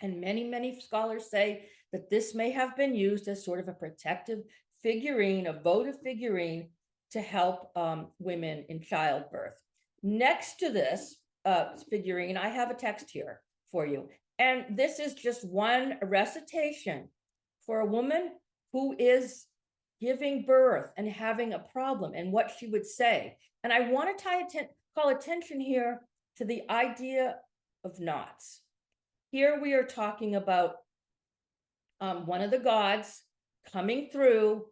Speaker 3: And many, many scholars say that this may have been used as sort of a protective figurine, a votive figurine to help women in childbirth. Next to this figurine, I have a text here for you. And this is just one recitation for a woman who is giving birth and having a problem and what she would say. And I want to call attention here to the idea of knots. Here we are talking about one of the gods coming through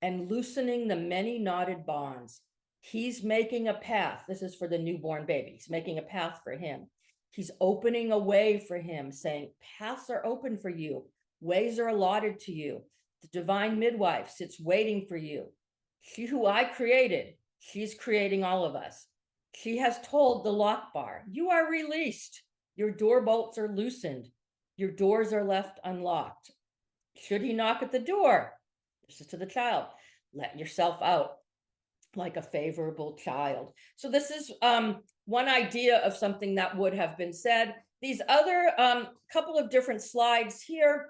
Speaker 3: and loosening the many knotted bonds. He's making a path. This is for the newborn baby. He's making a path for him. He's opening a way for him, saying, paths are open for you. Ways are allotted to you. The divine midwife sits waiting for you. She who I created, she's creating all of us. She has told the lock bar, you are released. Your door bolts are loosened. Your doors are left unlocked. Should he knock at the door? This is to the child. Let yourself out like a favorable child. So this is one idea of something that would have been said. These other couple of different slides here,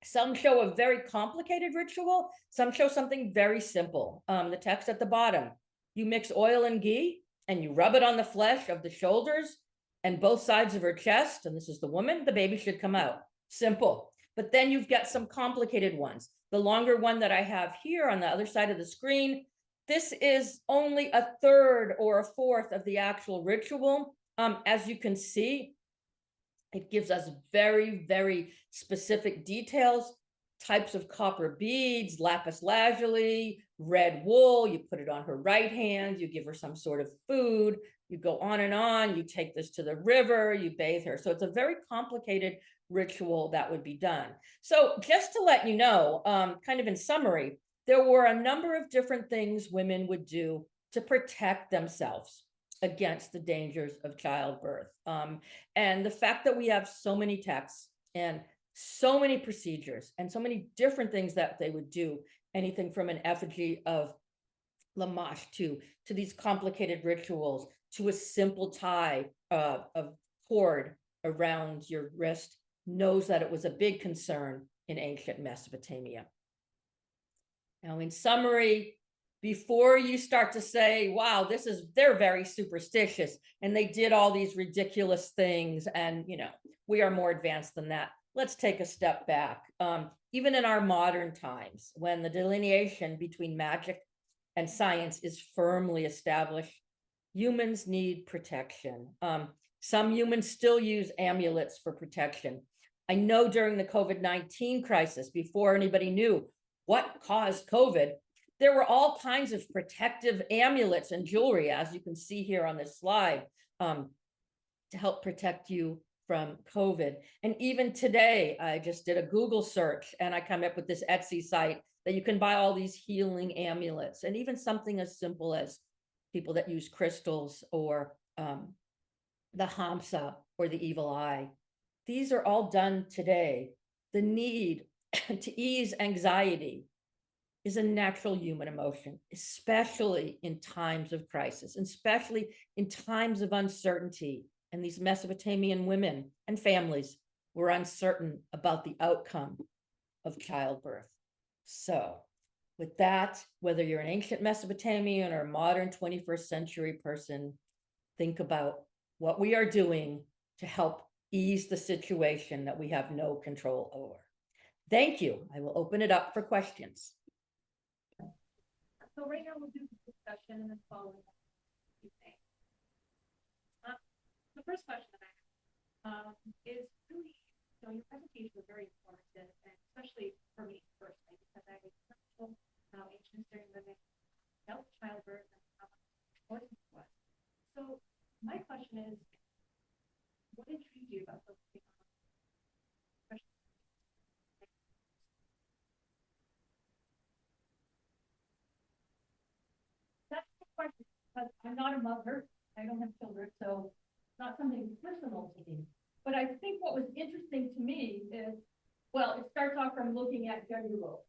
Speaker 3: some show a very complicated ritual. Some show something very simple. The text at the bottom, you mix oil and ghee and you rub it on the flesh of the shoulders and both sides of her chest. And this is the woman, the baby should come out. Simple. But then you've got some complicated ones. The longer one that I have here on the other side of the screen, this is only a third or a fourth of the actual ritual. As you can see, it gives us very, very specific details, types of copper beads, lapis lazuli, red wool. You put it on her right hand, you give her some sort of food, you go on, you take this to the river, you bathe her. So it's a very complicated ritual that would be done. So just to let you know, kind of in summary, there were a number of different things women would do to protect themselves against the dangers of childbirth. And the fact that we have so many texts and so many procedures and so many different things that they would do, anything from an effigy of Lamash to these complicated rituals, to a simple tie of cord around your wrist, knows that it was a big concern in ancient Mesopotamia. Now, in summary, before you start to say, wow, they're very superstitious and they did all these ridiculous things and, we are more advanced than that. Let's take a step back. Even in our modern times, when the delineation between magic and science is firmly established, humans need protection. Some humans still use amulets for protection. I know during the COVID-19 crisis, before anybody knew what caused COVID, there were all kinds of protective amulets and jewelry, as you can see here on this slide, to help protect you from COVID. And even today, I just did a Google search and I come up with this Etsy site that you can buy all these healing amulets, and even something as simple as people that use crystals or the Hamsa or the evil eye. These are all done today. The need to ease anxiety is a natural human emotion, especially in times of crisis, especially in times of uncertainty. And these Mesopotamian women and families were uncertain about the outcome of childbirth. So with that, whether you're an ancient Mesopotamian or a modern 21st century person, think about what we are doing to help ease the situation that we have no control over. Thank you. I will open it up for questions.
Speaker 1: So right now we'll do the discussion and then follow up. The first question that I have is really, your presentation was very informative, and especially for me personally, because I was comfortable how ancient Assyrian women dealt with childbirth and how important it was. So my question is, what intrigued you about focusing on? That's the question, because I'm not a mother, I don't have children, so it's not something personal to me. But I think what was interesting to me is, well, it starts off from looking at gender roles.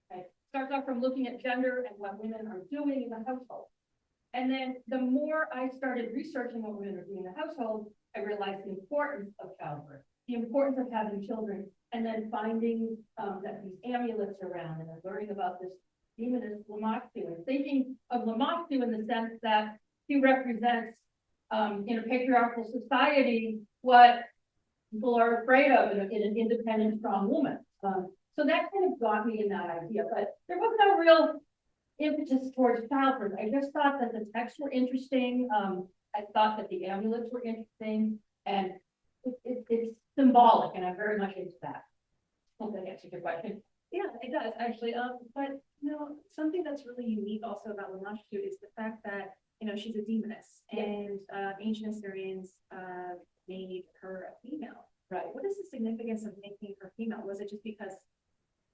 Speaker 1: Right? It starts off from looking at gender and what women are doing in the household. And then the more I started researching what women are doing in the household, I realized the importance of childbirth, the importance of having children
Speaker 3: and then finding that these amulets are around, and then learning about this demoness Lamashtu, and thinking of Lamashtu in the sense that he represents in a patriarchal society what people are afraid of in an independent, strong woman. So that kind of got me in that idea, but there was no real impetus towards childbirth. I just thought that the texts were interesting. I thought that the amulets were interesting, and it's symbolic, and I'm very much into that. Hope that answers your question.
Speaker 1: Yeah, it does actually. But you know, something that's really unique also about Lamashtu is the fact that, you know, she's a demoness, and ancient Assyrians made her a female.
Speaker 3: Right.
Speaker 1: What is the significance of making her female? Was it just because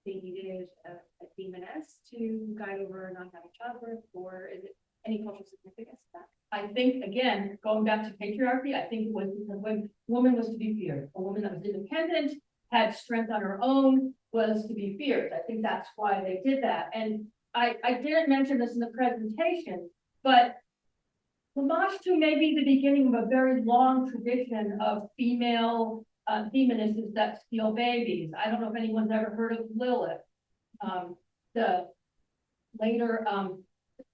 Speaker 1: they needed a demoness to guide over not having childbirth, or is it any cultural significance to that?
Speaker 3: I think, again, going back to patriarchy, I think it was because when woman was to be feared, a woman that was independent, had strength on her own, was to be feared. I think that's why they did that. And I didn't mention this in the presentation, but Lamashtu may be the beginning of a very long tradition of female demonesses that steal babies. I don't know if anyone's ever heard of Lilith. The later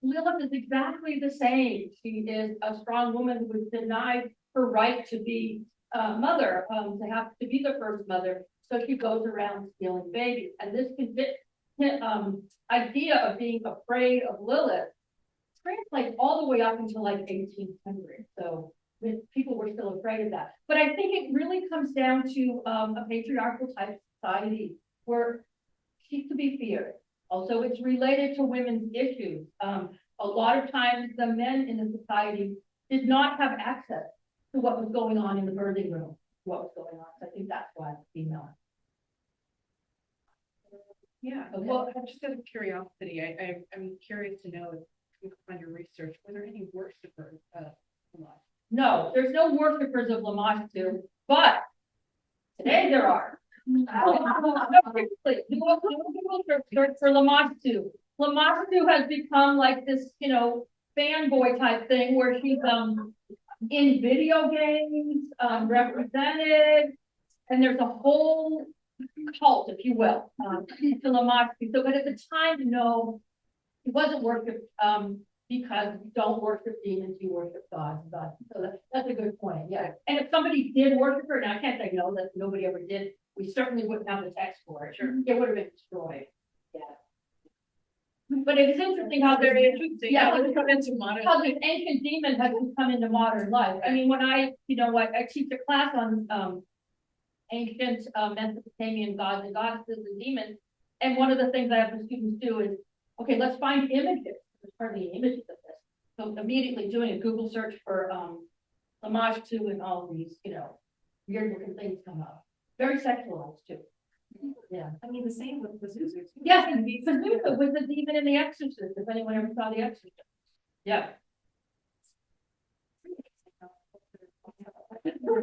Speaker 3: Lilith is exactly the same. She is a strong woman who was denied her right to be mother, to have to be the first mother. So she goes around stealing babies. And this idea of being afraid of Lilith translates all the way up until like 1800. So people were still afraid of that. But I think it really comes down to a patriarchal type society where she's to be feared. Also, it's related to women's issues. A lot of times the men in the society did not have access to what was going on in the birthing room, what was going on. So I think that's why it's female.
Speaker 4: Yeah,
Speaker 3: Okay.
Speaker 4: well, just out of curiosity, I'm curious to know if on your research, were there any worshippers of Lamashtu?
Speaker 3: No, there's no worshippers of Lamashtu, but today there are. Seriously, do a Google search for Lamashtu. Lamashtu has become like this, you know, fanboy type thing where she's in video games, represented, and there's a whole cult, if you will, to Lamashtu. So, but at the time, no, it wasn't worshipped because you don't worship demons, you worship God. So that's a good point. Yeah. And if somebody did worship her, now I can't say no, that nobody ever did. We certainly wouldn't have the text for it. Sure. It would have been destroyed. Yeah. But it's interesting how they're interesting. Yeah,
Speaker 4: let's come into modern.
Speaker 3: How the ancient demon has come into modern life. I mean, when I teach a class on ancient Mesopotamian gods and goddesses and demons, and one of the things I have the students do is, okay, let's find images. There's hardly any images of this. So immediately doing a Google search for Lamashtu and all of these, you know, weird looking things come up. Very sexualized too. Yeah.
Speaker 1: I mean, the same with Pazuzu too.
Speaker 3: Yes, and Pazuzu was the demon in The Exorcist, if anyone ever saw The Exorcist. Yeah.
Speaker 1: So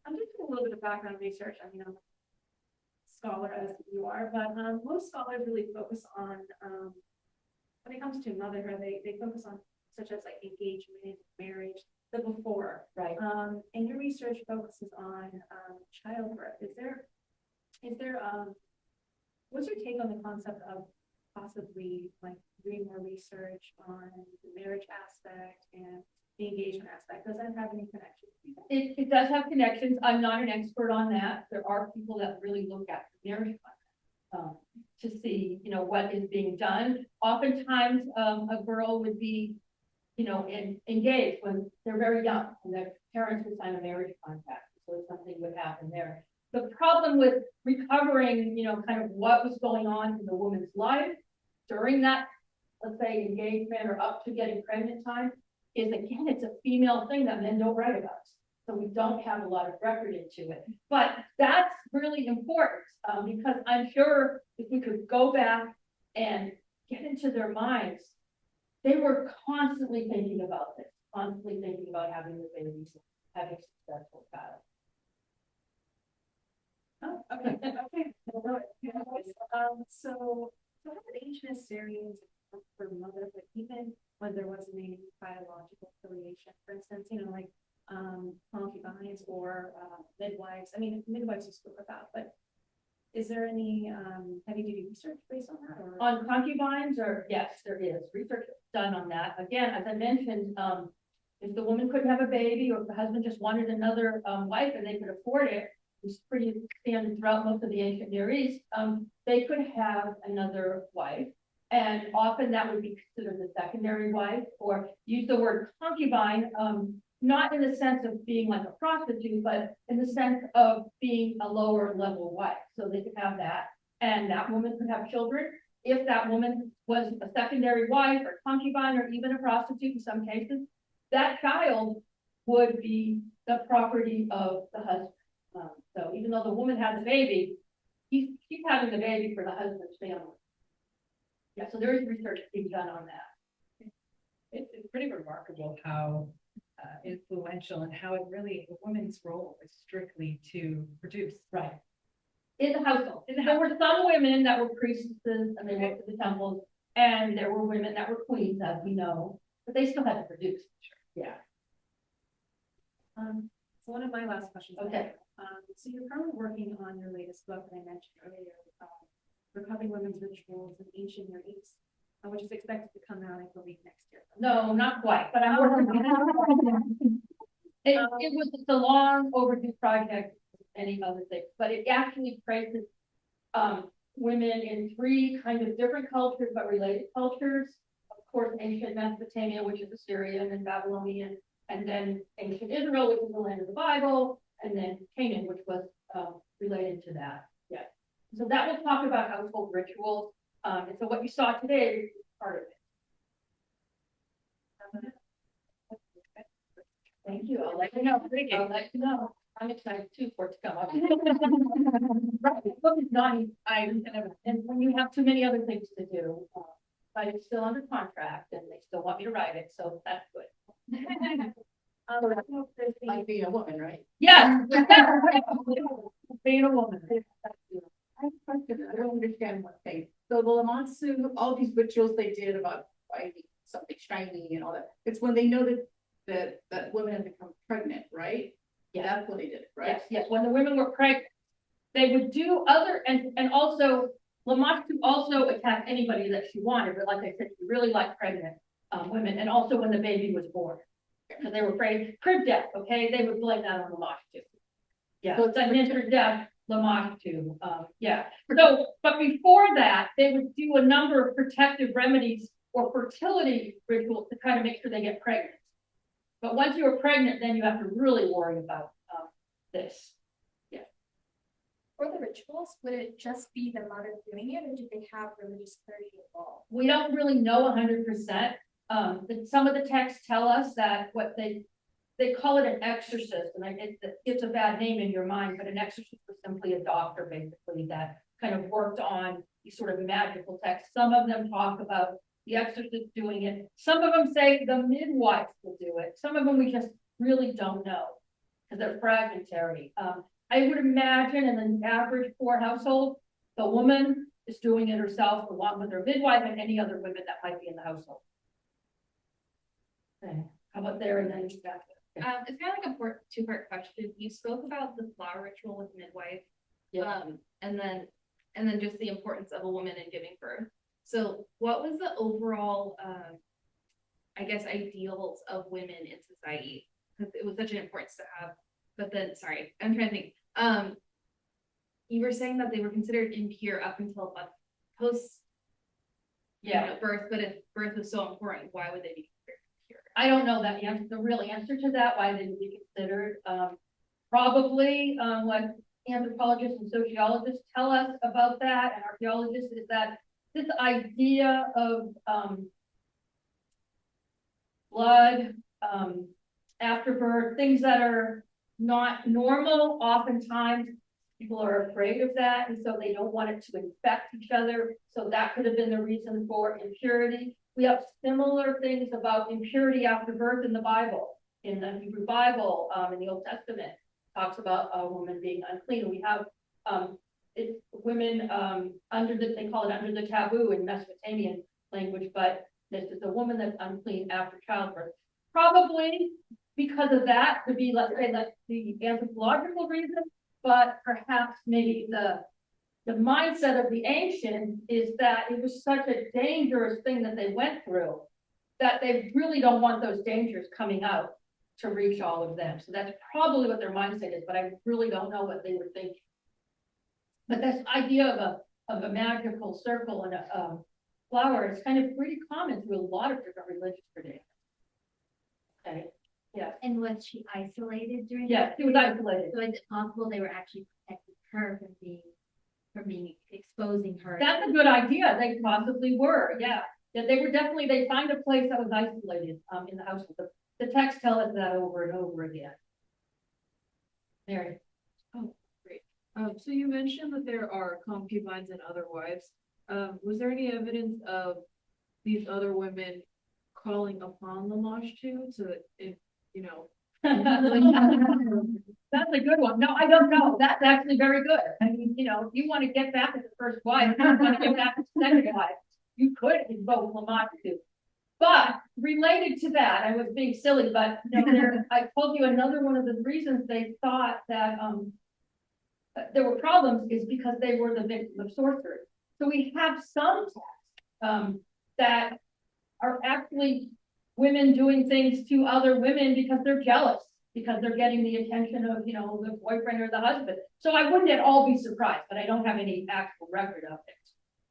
Speaker 1: I'm just doing a little bit of background research. I mean, I'm a scholar as you are, but most scholars really focus on when it comes to motherhood, they focus on such as like engagement, marriage, the before.
Speaker 3: Right.
Speaker 1: And your research focuses on childbirth. Is there what's your take on the concept of possibly like doing more research on the marriage aspect and the engagement aspect? Does that have any connections?
Speaker 3: It does have connections. I'm not an expert on that. There are people that really look at marriage contracts to see, you know, what is being done. Oftentimes, a girl would be, you know, engaged when they're very young, and their parents would sign a marriage contract, so something would happen there. The problem with recovering, you know, kind of what was going on in the woman's life during that, let's say, engagement or up to getting pregnant time, is again, it's a female thing that men don't write about. So we don't have a lot of record into it. But that's really important because I'm sure if we could go back and get into their minds, they were constantly thinking about this, constantly thinking about having the babies, having a successful child.
Speaker 1: Oh, okay. Okay. So how did ancient Assyrians for motherhood, even when there wasn't any biological affiliation? For instance, you know, like concubines or midwives. I mean, midwives you spoke about, but is there any heavy duty research based on that? Or?
Speaker 3: On concubines, or yes, there is research done on that. Again, as I mentioned, if the woman couldn't have a baby, or if the husband just wanted another wife and they could afford it, it's pretty standard throughout most of the ancient Near East, they could have another wife. And often that would be considered the secondary wife, or use the word concubine, not in the sense of being like a prostitute, but in the sense of being a lower level wife. So they could have that, and that woman could have children. If that woman was a secondary wife or concubine or even a prostitute in some cases, that child would be the property of the husband. So even though the woman had the baby, she's having the baby for the husband's family. Yeah, so there is research being done on that.
Speaker 4: It's pretty remarkable how influential and how it really, the woman's role is strictly to produce.
Speaker 3: Right. In the household. There were some women that were priestesses and they went to the temples, and there were women that were queens, as we know, but they still had to produce. Sure. Yeah.
Speaker 1: So one of my last questions.
Speaker 3: Okay.
Speaker 1: So you're currently working on your latest book that I mentioned earlier, Recovering Women's Rituals in Ancient Near East, which is expected to come out, I believe, next year.
Speaker 3: No, not quite, but I'm working on it. It was a long overdue project, any other thing, but it actually traces women in 3 kind of different cultures, but related cultures. Of course, ancient Mesopotamia, which is Assyrian and Babylonian, and then ancient Israel, which is the land of the Bible, and then Canaan, which was related to that. Yeah. So that will talk about household rituals. And so what you saw today is part of it. Thank you. I'll let you know. I'll let you know. I'm excited too for it to come up. Right, the book is not, and when you have too many other things to do, but it's still under contract and they still want me to write it, so that's good.
Speaker 4: Like being a woman, right?
Speaker 3: Yes. Being a woman.
Speaker 4: I have a question. I don't understand one thing. So the Lamansu, all these rituals they did about finding something shiny and all that, it's when they know that women have become pregnant, right?
Speaker 3: Yeah.
Speaker 4: That's when they did it, right?
Speaker 3: Yes, yes, when the women were pregnant, they would do other, and also, Lamansu also attacked anybody that she wanted, but like I said, she really liked pregnant women, and also when the baby was born. Because they were afraid, crib death, okay, they would blame that on Lamansu. Yeah, so it's an inter-death Lamansu, yeah. So, but before that, they would do a number of protective remedies or fertility rituals to kind of make sure they get pregnant. But once you are pregnant, then you have to really worry about this. Yeah.
Speaker 5: For the rituals, would it just be the mother doing it, or do they have religious clergy involved?
Speaker 3: We don't really know 100%. Some of the texts tell us that what they call it an exorcist, and it's a bad name in your mind, but an exorcist was simply a doctor, basically, that kind of worked on these sort of magical texts. Some of them talk about the exorcist doing it. Some of them say the midwife will do it. Some of them we just really don't know because they're fragmentary. I would imagine in an average poor household, the woman is doing it herself along with her midwife and any other women that might be in the household. Okay. How about there and then back there?
Speaker 6: It's kind of like a 2-part question. You spoke about the flower ritual with midwife,
Speaker 3: Yeah.
Speaker 6: and then just the importance of a woman in giving birth. So what was the overall, I guess, ideals of women in society? Because it was such an importance to have, but then, sorry, I'm trying to think. You were saying that they were considered impure up until post birth, but if birth was so important, why would they be considered impure?
Speaker 3: I don't know that answer, the real answer to that, why they would be considered. Probably what anthropologists and sociologists tell us about that, and archaeologists, is that this idea of blood after birth, things that are not normal, oftentimes people are afraid of that, and so they don't want it to infect each other. So that could have been the reason for impurity. We have similar things about impurity after birth in the Bible. In the Hebrew Bible, in the Old Testament, talks about a woman being unclean. We have it's women under the, they call it under the taboo in Mesopotamian language, but this is a woman that's unclean after childbirth. Probably
Speaker 7: because of that, could be, let's say, like the anthropological reason, but perhaps maybe the mindset of the ancient is that it was such a dangerous thing that they went through that they really don't want those dangers coming out to reach all of them. So that's probably what their mindset is, but I really don't know what they were thinking. But this idea of a magical circle and a flower is kind of pretty common through a lot of different religious traditions. Okay, yeah.
Speaker 8: And was she isolated during?
Speaker 7: Yes,
Speaker 8: that
Speaker 7: she was
Speaker 8: period?
Speaker 7: isolated.
Speaker 8: So is it possible they were actually protecting her from being exposing her?
Speaker 7: That's a good idea. They possibly were, yeah. Yeah, they were definitely, they find a place that was isolated in the household. The texts tell us that over and over again. Mary.
Speaker 9: Oh, great. So you mentioned that there are concubines and other wives. Was there any evidence of these other women calling upon the Lamashtu to, if, you know?
Speaker 7: That's a good one. No, I don't know. That's actually very good. I mean, you know, if you want to get back at the first wife, you want to get back at the second wife, you could invoke Lamashtu. But related to that, I was being silly, but you know, I told you another one of the reasons they thought that there were problems is because they were the victim of sorcery. So we have some texts that are actually women doing things to other women because they're jealous, because they're getting the attention of, you know, the boyfriend or the husband. So I wouldn't at all be surprised, but I don't have any actual record of it.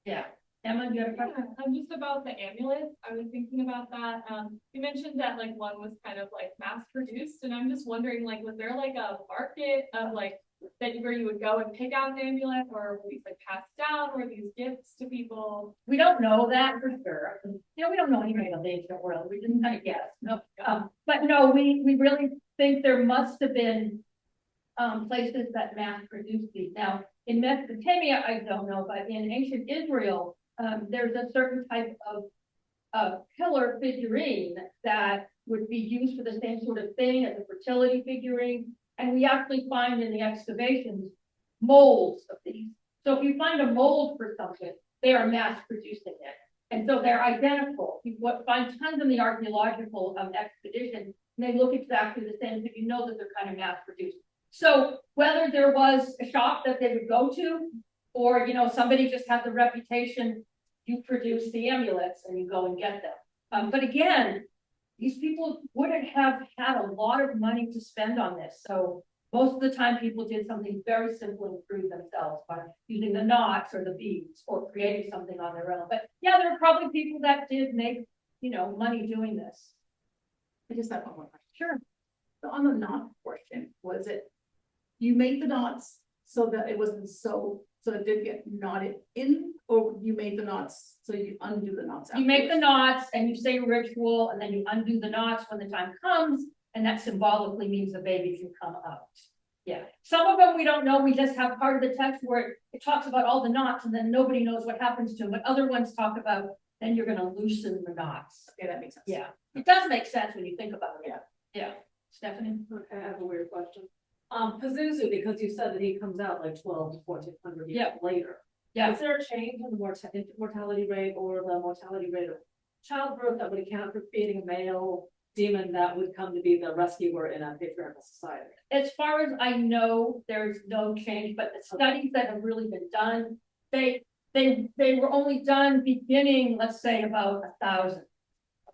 Speaker 7: Yeah. Emma, do you have a question?
Speaker 6: Just about the amulets, I was thinking about that. You mentioned that like one was kind of like mass produced, and I'm just wondering, like, was there like a market of like that where you would go and pick out an amulet, or were these like passed down, or these gifts to people?
Speaker 7: We don't know that for sure. You know, we don't know anything about the ancient world. We just kind of guess. No, but no, we really think there must have been places that mass produced these. Now, in Mesopotamia, I don't know, but in ancient Israel, there's a certain type of pillar figurine that would be used for the same sort of thing as a fertility figurine. And we actually find in the excavations molds of these. So if you find a mold for something, they are mass producing it. And so they're identical. You find tons in the archaeological expedition, and they look exactly the same, so you know that they're kind of mass produced. So whether there was a shop that they would go to, or, you know, somebody just had the reputation, you produce the amulets and you go and get them. But again, these people wouldn't have had a lot of money to spend on this. So most of the time people did something very simple and prove themselves by using the knots or the beads or creating something on their own. But yeah, there are probably people that did make, you know, money doing this.
Speaker 4: I just have one more question.
Speaker 7: Sure.
Speaker 4: So on the knot portion, was it, you made the knots so that it wasn't so it didn't get knotted in, or you made the knots so you undo the knots afterwards?
Speaker 7: You make the knots and you say a ritual, and then you undo the knots when the time comes, and that symbolically means the baby can come out. Yeah, some of them we don't know. We just have part of the text where it talks about all the knots, and then nobody knows what happens to them. But other ones talk about then you're going to loosen the knots.
Speaker 4: Okay, that makes sense.
Speaker 7: Yeah, it does make sense when you think about it. Yeah. Stephanie?
Speaker 9: Okay, I have a weird question. Pazuzu, because you said that he comes out like 12 to 1400 years later.
Speaker 7: Yeah.
Speaker 9: Is there a change in the mortality rate or the mortality rate of childbirth that would account for creating a male demon that would come to be the rescuer in a patriarchal society?
Speaker 7: As far as I know, there's no change, but the studies that have really been done, they were only done beginning, let's say, about 1,000.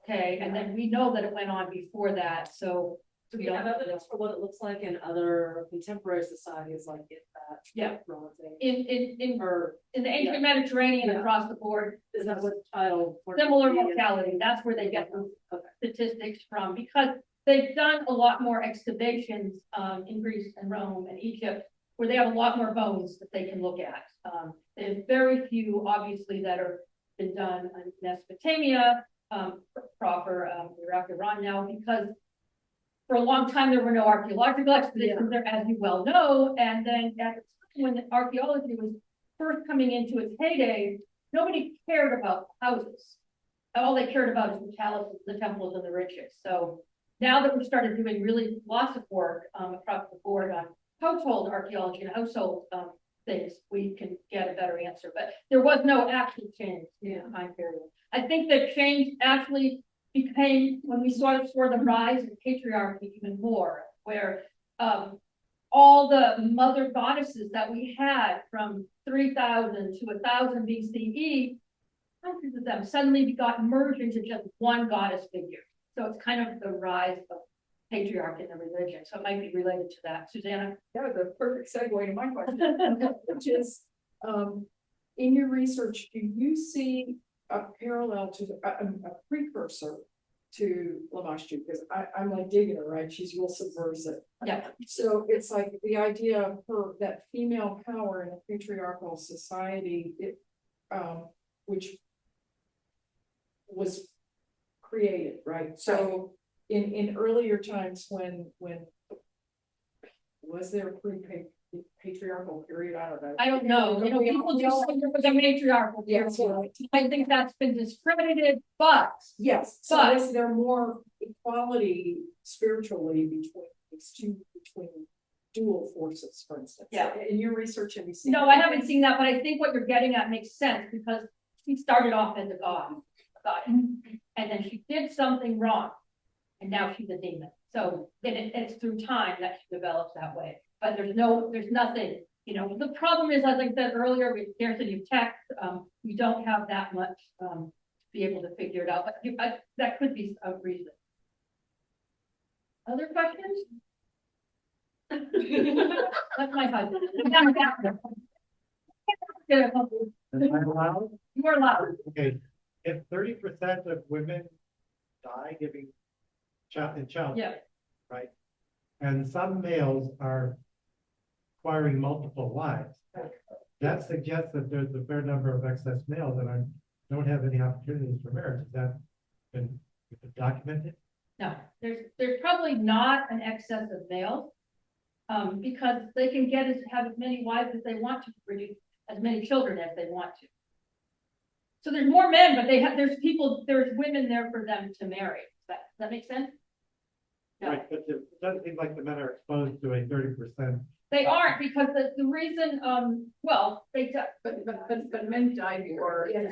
Speaker 7: Okay, and then we know that it went on before that. So
Speaker 9: do we have evidence for what it looks like in other contemporary societies, like in that in the
Speaker 7: ancient Mediterranean across the board?
Speaker 9: Is that what child
Speaker 7: similar mortality? That's where they get those statistics from, because they've done a lot more excavations in Greece and Rome and Egypt, where they have a lot more bones that they can look at. There's very few, obviously, that are been done in Mesopotamia proper. Iraq, Iran now, because for a long time there were no archaeological expeditions there, as you well know. And then at the time when the archaeology was first coming into its heyday, nobody cared about houses. All they cared about is the palaces, the temples, and the riches. So now that we've started doing really lots of work across the board on household archaeology and household things, we can get a better answer. But there was no actual change in the time period. I think the change actually became, when we saw the rise of patriarchy even more, where all the mother goddesses that we had from 3000 to 1000 BCE, hundreds of them suddenly got merged into just one goddess figure. So it's kind of the rise of patriarchy in the religion. So it might be related to that. Susanna?
Speaker 4: That was a perfect segue to my question, which is, in your research, do you see a parallel to a precursor to Lamashtu? Because I'm like digging her, right? She's real subversive.
Speaker 7: Yeah.
Speaker 4: So it's like the idea of her, that female power in a patriarchal society, which was created, right? So in earlier times when was there a patriarchal period?
Speaker 7: I don't know. You know, people do say there was a matriarchal period.
Speaker 4: Yes.
Speaker 7: I think that's been discredited, but
Speaker 4: Yes, so
Speaker 7: But-
Speaker 4: is there more equality spiritually between dual forces, for instance?
Speaker 7: Yeah.
Speaker 4: In your research, have you seen?
Speaker 7: no, I haven't seen that, but I think what you're getting at makes sense because she started off as a goddess, and then she did something wrong, and now she's a demon. So it's through time that she develops that way. But there's nothing, you know, the problem is, as I said earlier, with scarcity of text, we don't have that much to be able to figure it out, but that could be a reason. Other questions? That's my husband.
Speaker 10: Am I allowed?
Speaker 7: You are allowed.
Speaker 10: Okay, if 30% of women die giving child,
Speaker 7: Yeah.
Speaker 10: right? And some males are acquiring multiple wives. That suggests that there's a fair number of excess males that don't have any opportunities for marriage. Has that been documented?
Speaker 7: No, there's probably not an excess of males, because they can have as many wives as they want to, produce as many children as they want to. So there's more men, but there's women there for them to marry. Does that make sense? No.
Speaker 10: Right, but it doesn't seem like the men are exposed to a 30%.
Speaker 7: They aren't, because the reason, well,
Speaker 4: But men die before.
Speaker 7: yeah,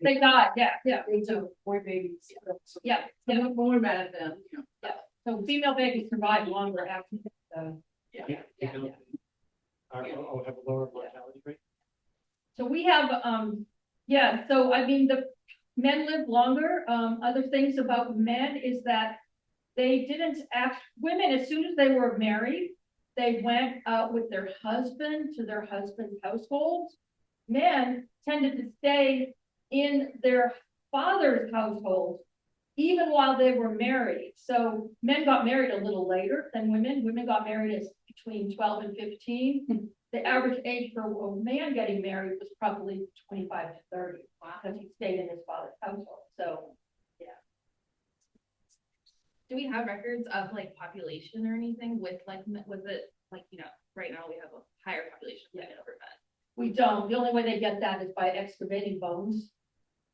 Speaker 7: they died, yeah.
Speaker 4: So more babies.
Speaker 7: Yeah.
Speaker 4: More bad than.
Speaker 7: So female babies survive longer after,
Speaker 4: Yeah.
Speaker 10: Have a lower mortality rate.
Speaker 7: So we have, so I mean, the men live longer. Other things about men is that they didn't women, as soon as they were married, they went out with their husband to their husband's households. Men tended to stay in their father's household, even while they were married. So men got married a little later than women. Women got married as between 12 and 15. The average age for a man getting married was probably 25 to 30, because he stayed in his father's household. So, yeah.
Speaker 6: Do we have records of like population or anything with like, was it like, you know, right now we have a higher population of women over men?
Speaker 7: We don't. The only way they get that is by excavating bones,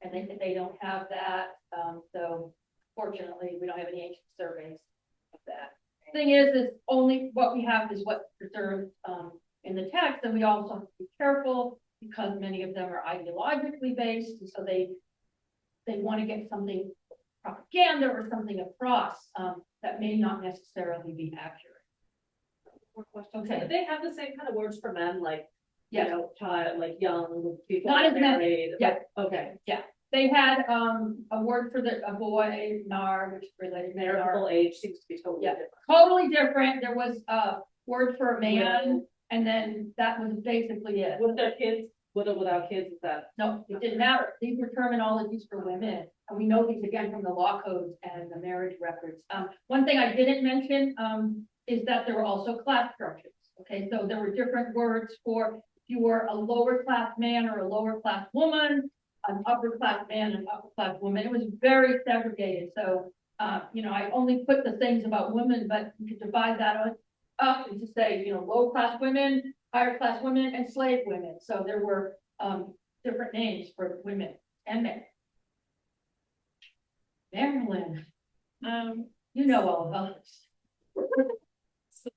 Speaker 7: and they don't have that. So fortunately, we don't have any ancient surveys of that. Thing is only what we have is what's preserved in the text, and we also have to be careful because many of them are ideologically based, and so they want to get something propaganda or something across that may not necessarily be accurate.
Speaker 11: Okay, they have the same kind of words for men, like, you
Speaker 7: Yes.
Speaker 11: know, child, like young people
Speaker 7: Not as many.
Speaker 11: married.
Speaker 7: Yeah.
Speaker 11: Okay.
Speaker 7: They had a word for a boy, nar, which related to
Speaker 11: Marital age seems to be totally
Speaker 7: Yeah.
Speaker 11: different.
Speaker 7: totally different. There was a word for a man, and then that was basically it.
Speaker 11: With their kids, with or without kids, is that?
Speaker 7: No, it didn't matter. These were terminologies for women. And we know these again from the law codes and the marriage records. One thing I didn't mention is that there were also class structures. Okay, so there were different words for if you were a lower class man or a lower class woman, an upper class man and upper class woman. It was very segregated. So, you know, I only put the things about women, but you could divide that up and to say, you know, low class women, higher class women, and slave women. So there were different names for women and men. Marilyn, you know all of us.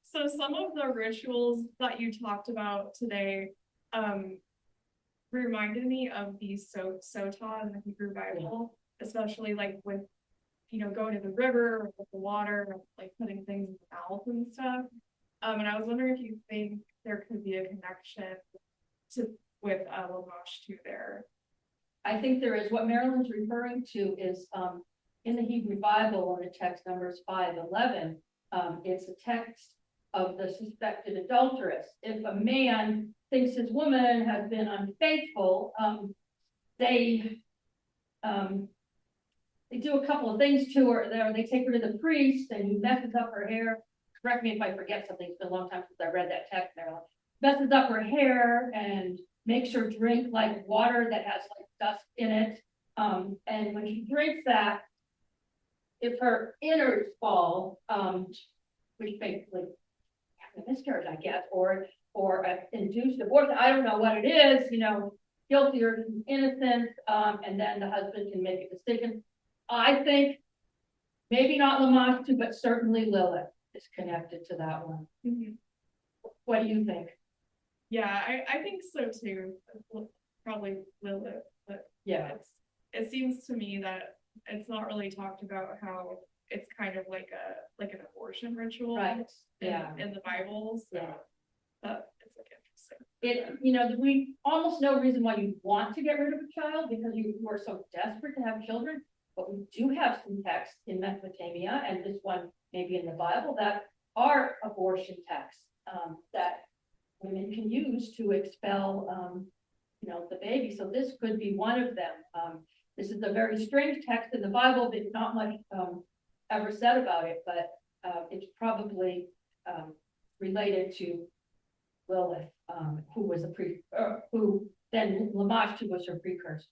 Speaker 12: So some of the rituals that you talked about today, reminded me of the Sotah in the Hebrew Bible, especially like with, going to the river with the water, like putting things in the mouth and stuff. And I was wondering if you think there could be a connection with Lamashtu there.
Speaker 7: I think there is. What Marilyn's referring to is in the Hebrew Bible, in the text Numbers 5:11, it's a text of the suspected adulteress. If a man thinks his woman has been unfaithful, they do a couple of things to her. They take her to the priest, and he messes up her hair. Correct me if I forget something. It's been a long time since I read that text, Marilyn. Messes up her hair and makes her drink like water that has like dust in it. And when she drinks that, if her innards fall, which basically have a miscarriage, I guess, or induced abortion, I don't know what it is, guilty or innocent, and then the husband can make a decision. I think maybe not Lamashtu, but certainly Lilith is connected to that one.
Speaker 12: Mm-hmm.
Speaker 7: What do you think?
Speaker 12: Yeah, I think so too. Probably Lilith, but
Speaker 7: Yeah,
Speaker 12: it seems to me that it's not really talked about how it's kind of like an abortion ritual,
Speaker 7: right. Yeah,
Speaker 12: in the Bible. So
Speaker 7: yeah.
Speaker 12: It's like interesting.
Speaker 7: We almost no reason why you want to get rid of a child because you are so desperate to have children. But we do have some texts in Mesopotamia, and this one maybe in the Bible, that are abortion texts that women can use to expel, the baby. So this could be one of them. This is a very strange text in the Bible, but not much ever said about it. But it's probably related to Lilith, who was who then Lamashtu was her precursor.